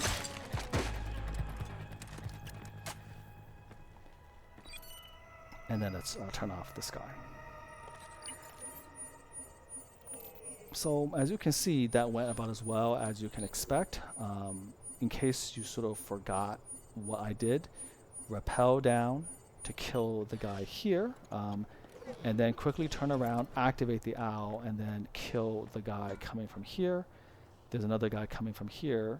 And then let's turn off this guy. So as you can see, that went about as well as you can expect. In case you sort of forgot what I did, rappel down to kill the guy here, and then quickly turn around, activate the owl, and then kill the guy coming from here. There's another guy coming from here.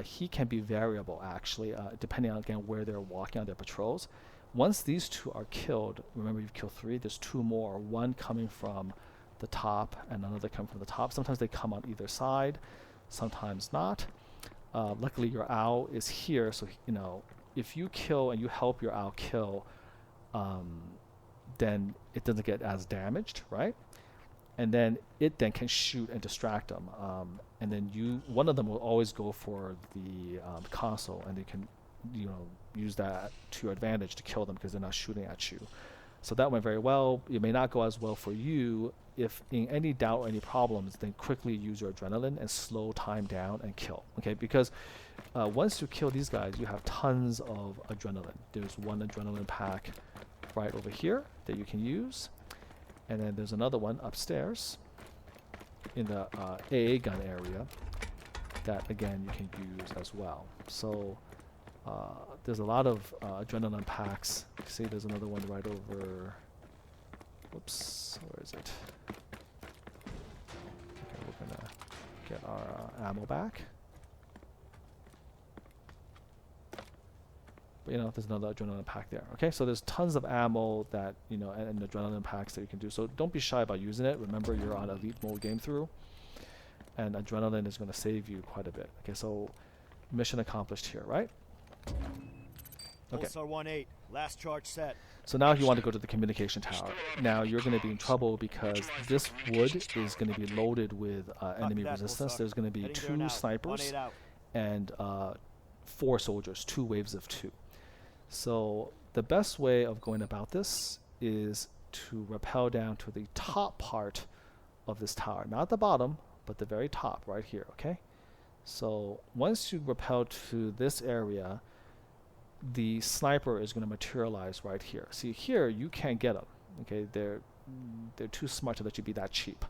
he can be variable actually, depending on again where they're walking on their patrols. Once these two are killed, remember you've killed 3, there's 2 more, one coming from the top and another coming from the top. Sometimes they come on either side, sometimes not. Luckily your owl is here, so you know, if you kill and you help your owl kill, then it doesn't get as damaged, right? And then it then can shoot and distract them. And then one of them will always go for the console, and they can, you know, use that to your advantage to kill them because they're not shooting at you. So that went very well. It may not go as well for you. If in any doubt or any problems, then quickly use your adrenaline and slow time down and kill. Okay, because once you kill these guys, you have tons of adrenaline. There's one adrenaline pack right over here that you can use, and then there's another one upstairs in the AA gun area that again you can use as well. So there's a lot of adrenaline packs. See, there's another one right over. Whoops, where is it? Okay, we're gonna get our ammo back. But, you know, there's another adrenaline pack there. Okay, so there's tons of ammo that, you know, and adrenaline packs that you can do. So don't be shy about using it. Remember, you're on elite mode game through, and adrenaline is going to save you quite a bit. Okay, so mission accomplished here, right? Okay. Pulsar 1-8, last charge set. So now you want to go to the communication tower. Now you're going to be in trouble because this wood is going to be loaded with enemy resistance. There's going to be 2 snipers and 4 soldiers, 2 waves of 2. So the best way of going about this is to rappel down to the top part of this tower. Not the bottom, but the very top right here, okay? So once you rappel to this area, the sniper is going to materialize right here. See, here you can't get them. Okay, they're too smart to let you be that cheap.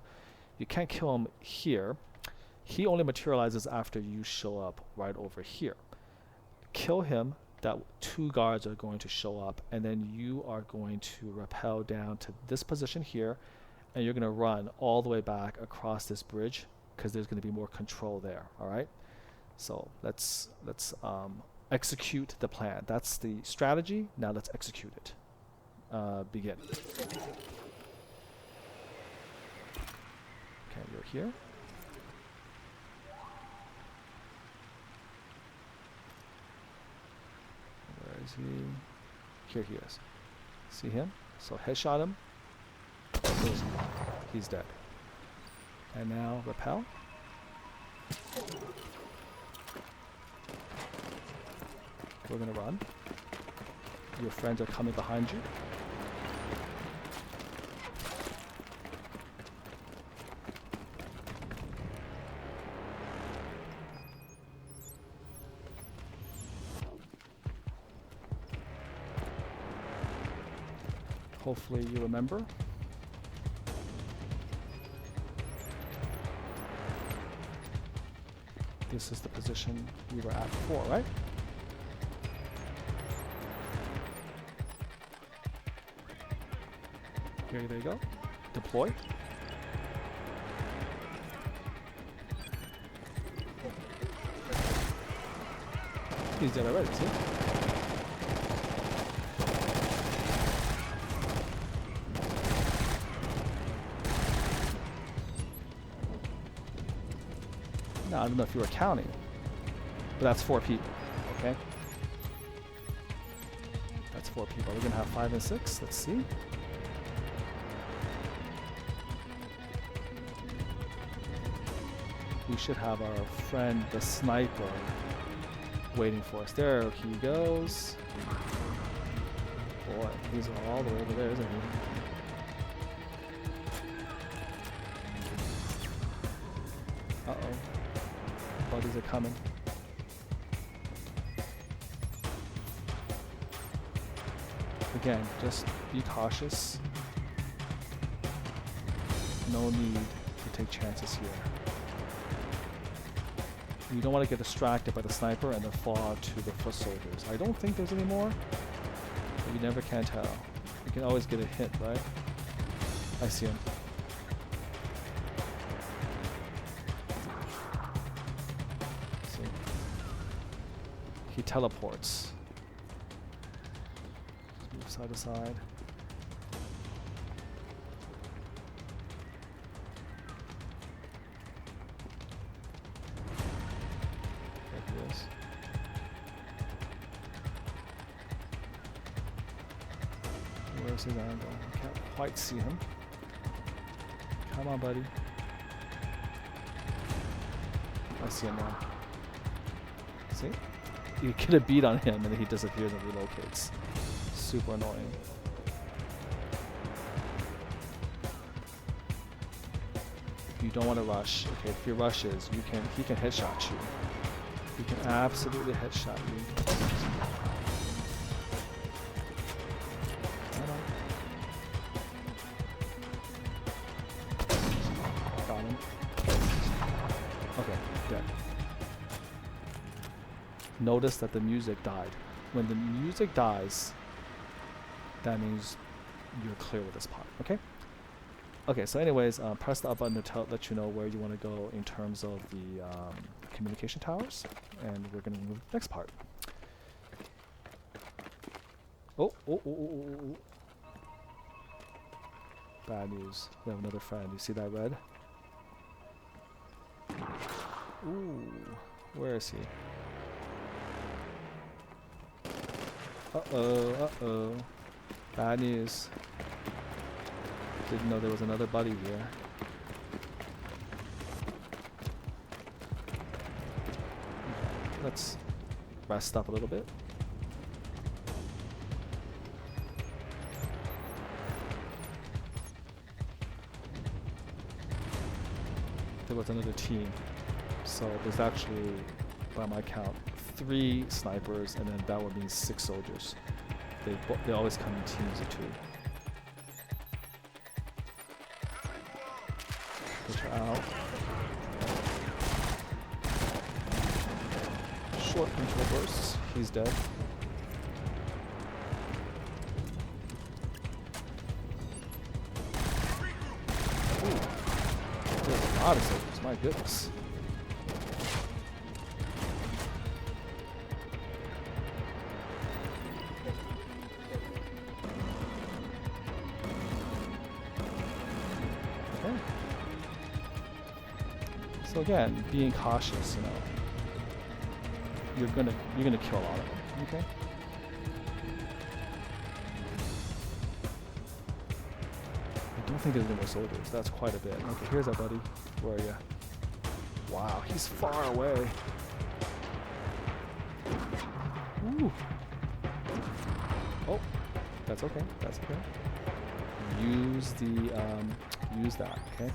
You can't kill him here. He only materializes after you show up right over here. Kill him. That 2 guards are going to show up, and then you are going to rappel down to this position here, and you're going to run all the way back across this bridge because there's going to be more control there. All right. So let's execute the plan. That's the strategy. Now let's execute it. Begin. Okay, you're here. Where is he? Here he is. See him? So headshot him. He's dead. And now rappel. We're gonna run. Your friends are coming behind you. Hopefully you remember. This is the position we were at before, right? Here they go. Deploy. He's dead already, see? Now, I don't know if you were counting, but that's 4 people, okay? That's 4 people. We're gonna have 5 and 6. Let's see. We should have our friend, the sniper, waiting for us. There he goes. Boy, he's all the way over there, isn't he? Uh-oh. Buddies are coming. Again, just be cautious. No need to take chances here. You don't want to get distracted by the sniper and then fall to the foot soldiers. I don't think there's any more, but you never can tell. You can always get a hit, right? I see him. See? he teleports. Move side to side. There he is. Where's his angle? I can't quite see him. Come on, buddy. I see him now. See? You get a beat on him and then he disappears and relocates. Super annoying. You don't want to rush. Okay, if he rushes, he can headshot you. He can absolutely headshot you. Got him. Okay, dead. Notice that the music died. When the music dies, that means you're clear with this part, okay? Okay, so anyways, press the up button to let you know where you want to go in terms of the communication towers, and we're going to move to the next part. Oh. Bad news. We have another friend. You see that red? Ooh, where is he? Uh-oh. Bad news. Didn't know there was another buddy here. Let's rest up a little bit. There was another team. So there's actually, by my count, 3 snipers, and then that would mean 6 soldiers. They always come in teams of 2. Push her out. Short control bursts. He's dead. Ooh. There's a lot of soldiers. My goodness. So again, being cautious, you know. You're gonna kill a lot of them, okay? I don't think there's any more soldiers. That's quite a bit. Okay, here's our buddy. Where are you? Wow, he's far away. Ooh. Oh, that's okay. That's okay. Use the use that, okay?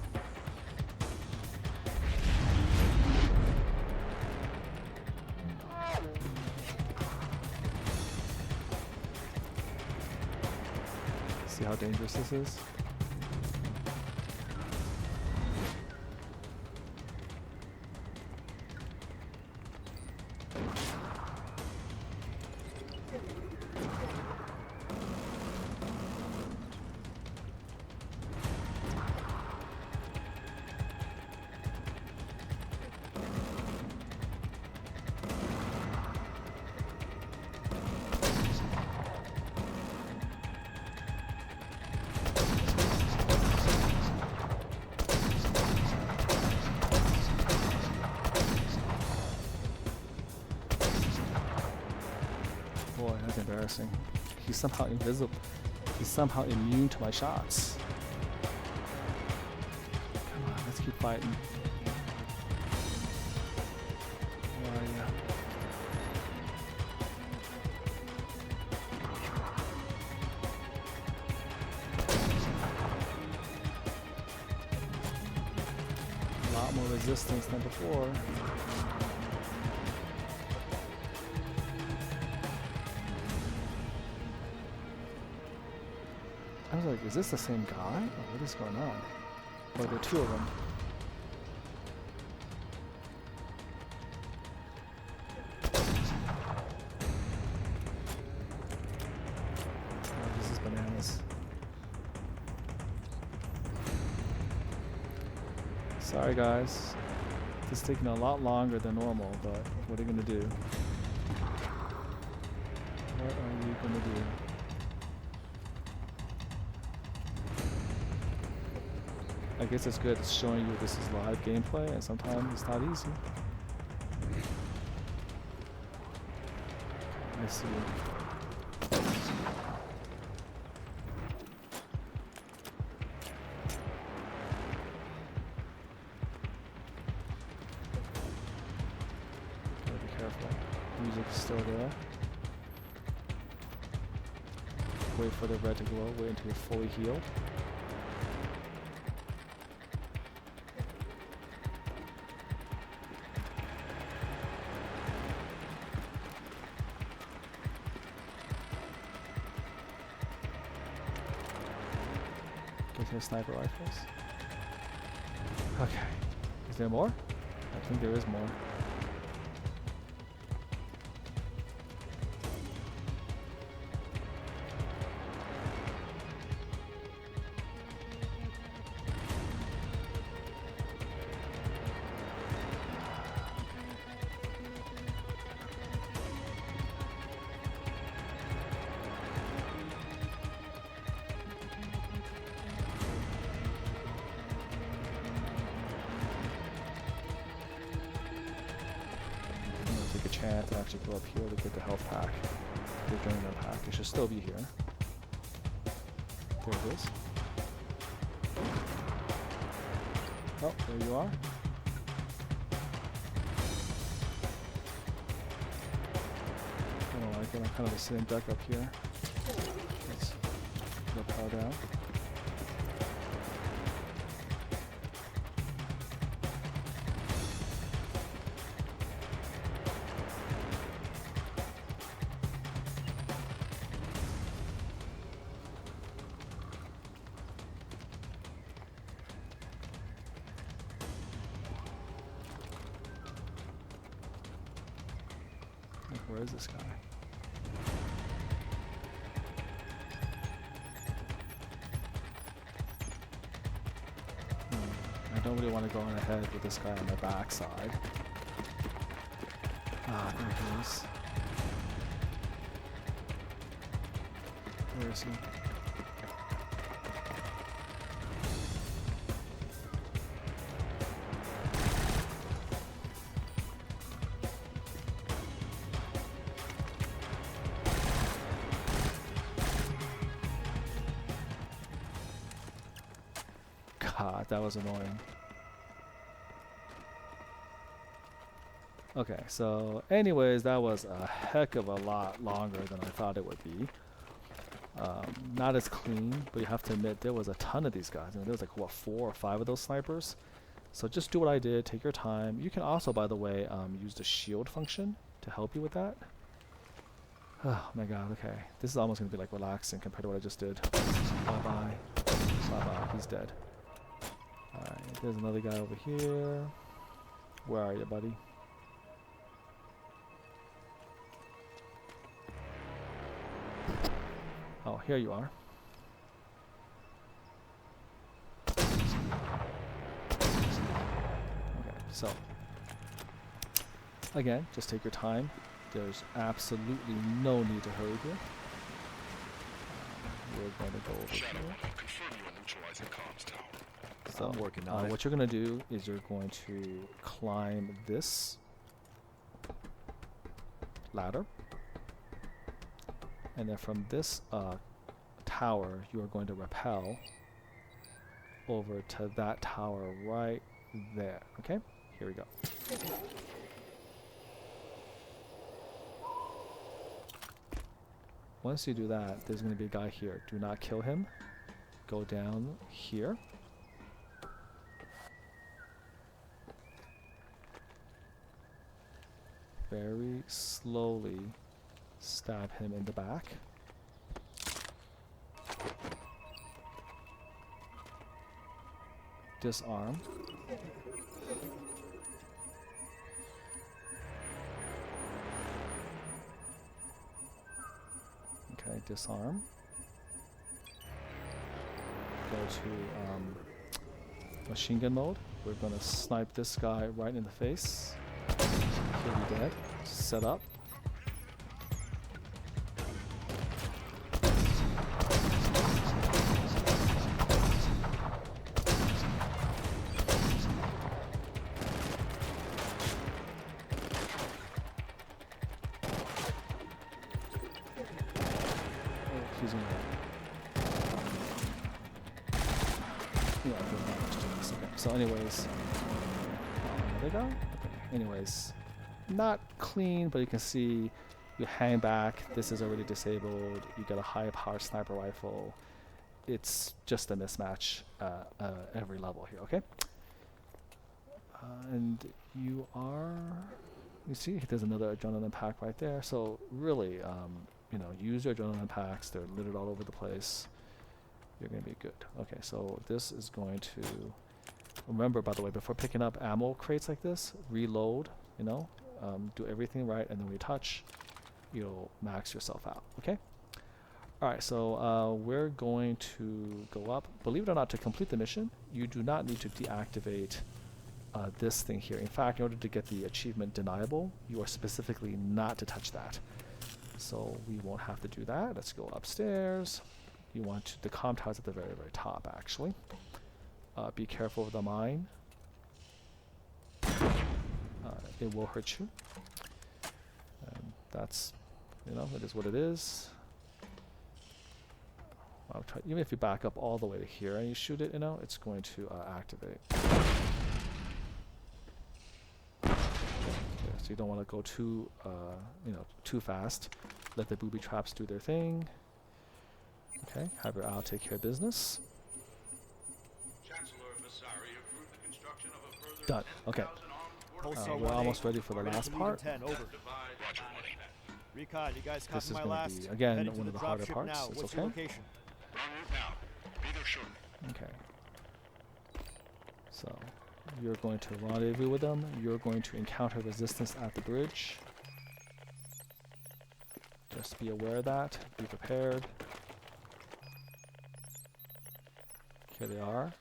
See how dangerous this is? Boy, that's embarrassing. He's somehow invisible. He's somehow immune to my shots. Come on, let's keep fighting. Where are you? A lot more resistance than before. I was like, is this the same guy? Or what is going on? Or are there 2 of them? Oh, this is bananas. Sorry guys. This is taking a lot longer than normal, but what are you gonna do? gonna do. I guess it's good. It's showing you this is live gameplay, and sometimes it's not easy. I see. Gotta be careful. Music is still there. Wait for the red to glow. Wait until you're fully healed. Get your sniper rifles. Okay. Is there more? I think there is more. Take a chance and actually go up here to get the health pack. The adrenaline pack. It should still be here. There it is. Oh, there you are. I don't like it. I'm kind of the same deck up here. Let's rappel down. Where is this guy? I don't really want to go on ahead with this guy on the backside. Ah, there he is. Where is he? God, that was annoying. Okay, so anyways, that was a heck of a lot longer than I thought it would be. Not as clean, but you have to admit there was a ton of these guys. I mean, there was like, what, 4 or 5 of those snipers? So just do what I did, take your time. You can also, by the way, use the shield function to help you with that. Oh my god, okay. This is almost going to be like relaxing compared to what I just did. Bye-bye. Bye-bye, he's dead. Alright, there's another guy over here. Where are you, buddy? Oh, here you are. Okay, so again, just take your time. There's absolutely no need to hurry here. We're going to go over here. Confirm you are neutralizing comms tower. So I'm working on it. what you're going to do is you're going to climb this ladder. And then from this tower, you are going to rappel over to that tower right there. Okay? Here we go. Once you do that, there's going to be a guy here. Do not kill him. Go down here. Very slowly stab him in the back. Disarm. Okay, disarm. Go to machine gun mode. We're gonna snipe this guy right in the face. He'll be dead. Set up. Yeah, there's not much to this. Okay. So, anyways, there they go. Okay. Anyways, not clean, but you can see you hang back. This is already disabled. You got a high-powered sniper rifle. It's just a mismatch every level here. Okay. And you are. You see, there's another adrenaline pack right there. So really, you know, use your adrenaline packs. They're littered all over the place. You're going to be good. Okay, so this is going to... Remember, by the way, before picking up ammo crates like this, reload, you know, do everything right, and then when you touch, you'll max yourself out, okay? Alright, so we're going to go up. Believe it or not, to complete the mission, you do not need to deactivate this thing here. In fact, in order to get the achievement deniable, you are specifically not to touch that. So we won't have to do that. Let's go upstairs. You want to, the comm tower's at the very, very top, actually. Be careful with the mine. It will hurt you. And that's, you know, it is what it is. I'll try, even if you back up all the way to here and you shoot it, you know, it's going to activate. So you don't want to go too, you know, too fast. Let the booby traps do their thing. Okay, have your owl take care of business. Done. Okay. We're almost ready for the last part. Recon, you guys This is copy my going to last. be, again, Heading to one the of the harder dropship parts. now. It's What's your okay. location? Okay. So, you're going to rendezvous with them. You're going to encounter resistance at the bridge. Just be aware of that. Be prepared. Here they are.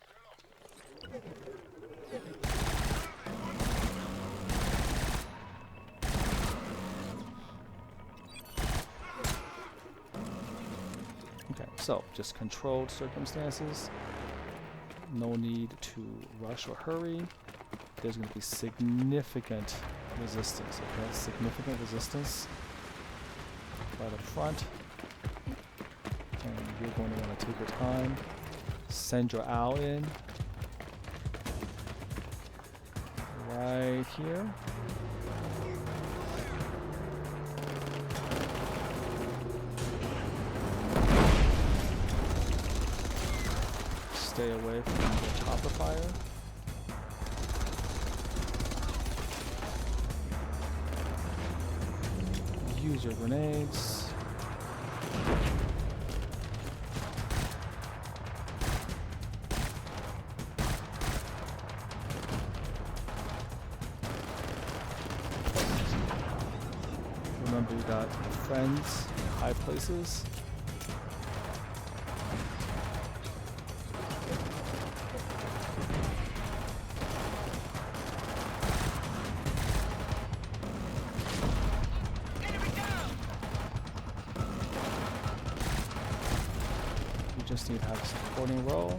Okay, so just controlled circumstances. No need to rush or hurry. There's going to be significant resistance, okay? Significant resistance right up front. And you're going to want to take your time. Send your owl in. Right here. Stay away from the chopper fire. Use your grenades. Remember, you got friends, high places. You just need to have a supporting role.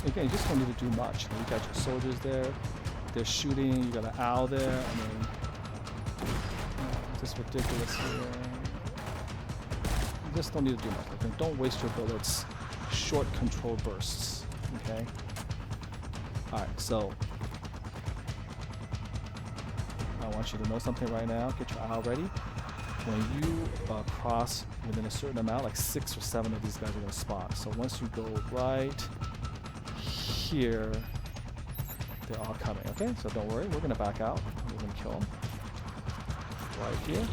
Again, you just don't need to do much. You got your soldiers there, they're shooting, you got an owl there, I mean, just ridiculous here. You just don't need to do much. Okay? Don't waste your bullets. Short control bursts, okay? Alright, so I want you to know something right now. Get your owl ready. When you cross within a certain amount, like 6 or 7 of these guys are going to spawn. So once you go right here, they're all coming, okay? So don't worry, we're going to back out. We're going to kill them. Right here.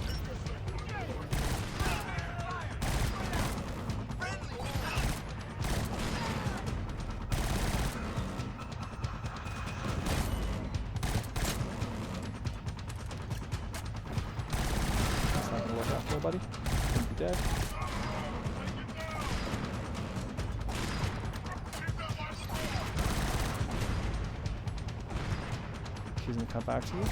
That's not going to work out for buddy. You're going to be dead. He's going to come back to you.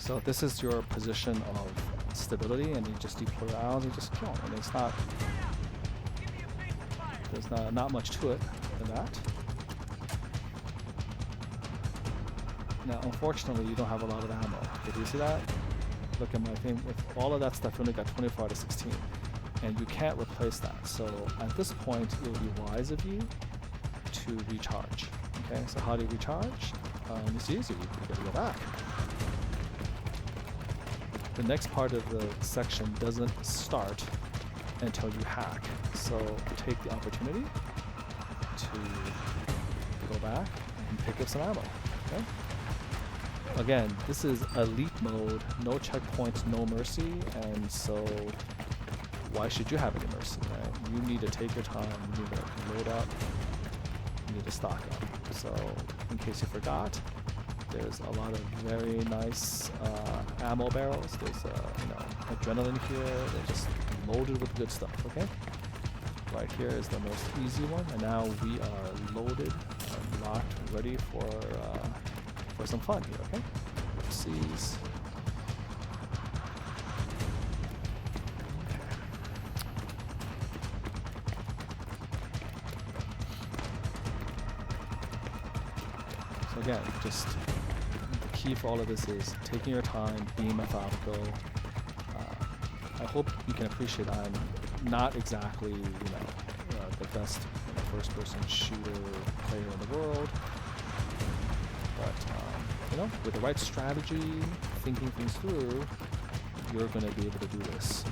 So this is your position of stability, and you just deploy rounds and just kill them. And it's not, there's not much to it than that. Now, unfortunately, you don't have a lot of ammo. Did you see that? Look at my thing. With all of that stuff, you only got 24 out of 16. And you can't replace that. So at this point, it would be wise of you to recharge. Okay, so how do you recharge? It's easy. You gotta go back. The next part of the section doesn't start until you hack. So take the opportunity to go back and pick up some ammo. Okay. Again, this is elite mode, no checkpoints, no mercy, and so why should you have any mercy, right? You need to take your time, you need to load up, you need to stock up. So, in case you forgot, there's a lot of very nice ammo barrels. There's adrenaline here. They're just loaded with good stuff, okay? Right here is the most easy one, and now we are loaded and locked, ready for some fun here, okay? Oopsies. So again, just the key for all of this is taking your time, being methodical. I hope you can appreciate I'm not exactly, the best first-person shooter player in the world. But, with the right strategy, thinking things through, you're going to be able to do this.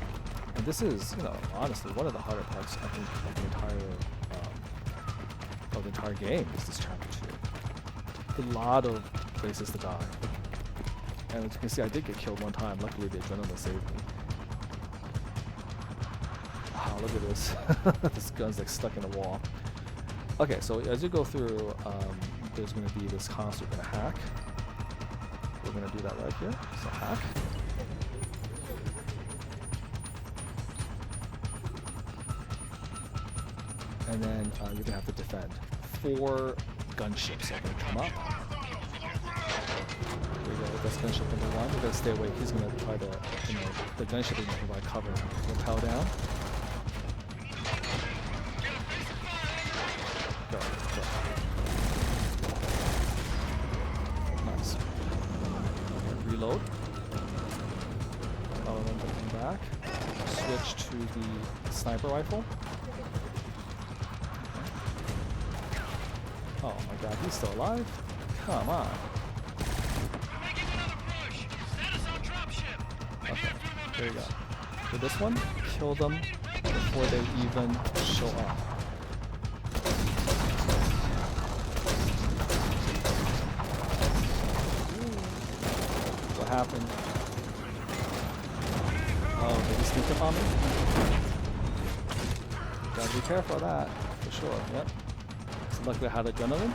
And this is, honestly, one of the harder parts, I think, of the entire game is this chapter 2. A lot of places to die. And as you can see, I did get killed one time. Luckily, the adrenaline saved me. Wow, look at this. This gun's like stuck in a wall. Okay, so as you go through, there's going to be this constant you're going to hack. We're going to do that right here. So hack. And then you're going to have to defend. 4 gunships are going to come up. Here we go. That's gunship number 1. We're going to stay away. He's going to try to, the gunship is going to provide cover. Rappel down. Go. Nice. Reload. Follow them looking back. Switch to the sniper rifle. Oh my god, he's still alive? Come on. Okay, there you go. For this one, kill them before they even show up. What happened? Oh, did he sneak up on me? Gotta be careful of that, for sure, yep. Luckily I had adrenaline.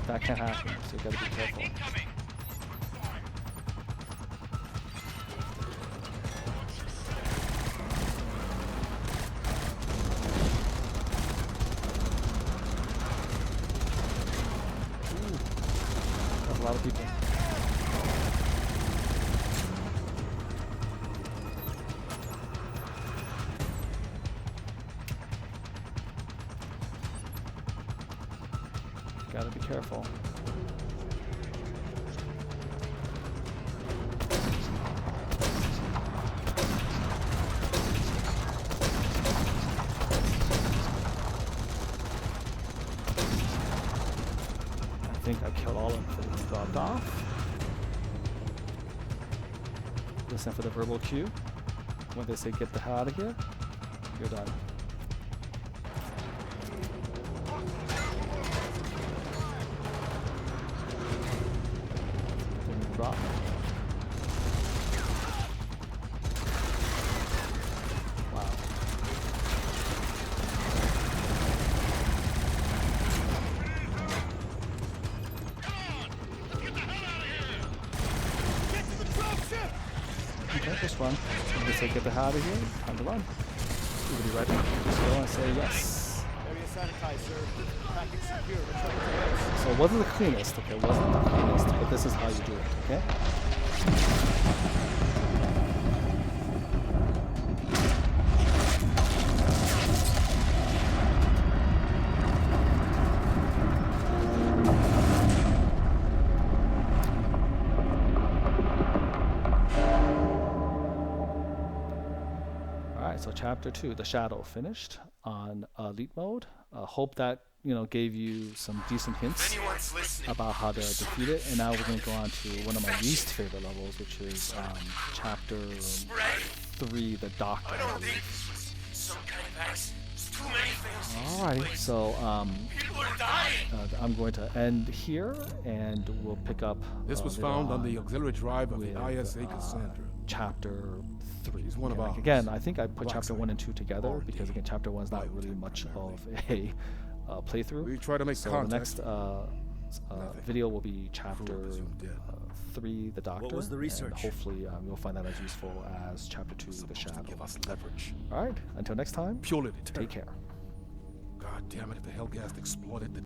That can happen, so you gotta be careful. Ooh, that's a lot of people. Gotta be careful. I think I killed all of them before they dropped off. Listen for the verbal cue. When they say get the hell out of here, you're done. Drop. Wow. Okay, just run. If they say get the hell out of here, time to run. We'll be right back. Just go and say yes. Area sanitize, sir. Package secure. Return to base. So it wasn't the cleanest, okay? It wasn't the cleanest, but this is how you do it, okay? Alright, so chapter 2, The Shadow, finished on elite mode. Hope that, gave you some decent hints about how to defeat it. And now we're going to go on to one of my least favorite levels, which is chapter 3, The Doctor. Alrighty, so I'm going to end here, and we'll pick up. This was later found on the auxiliary drive of the with, ISA Cassandra. chapter 3. He's one of ours. Again, I think I put Black chapter site. 1 and 2 together RD. because again, chapter 1 is not really much of a playthrough. We try to make So contact. the next Nothing. video will be chapter Crew presumed dead. 3, The Doctor. was the And research? hopefully you'll find that as useful as chapter 2, The Supposed Shadow. to give us leverage. Alright, until next time, Purely deterrent. take care. God damn it, if the Hellgast exploited the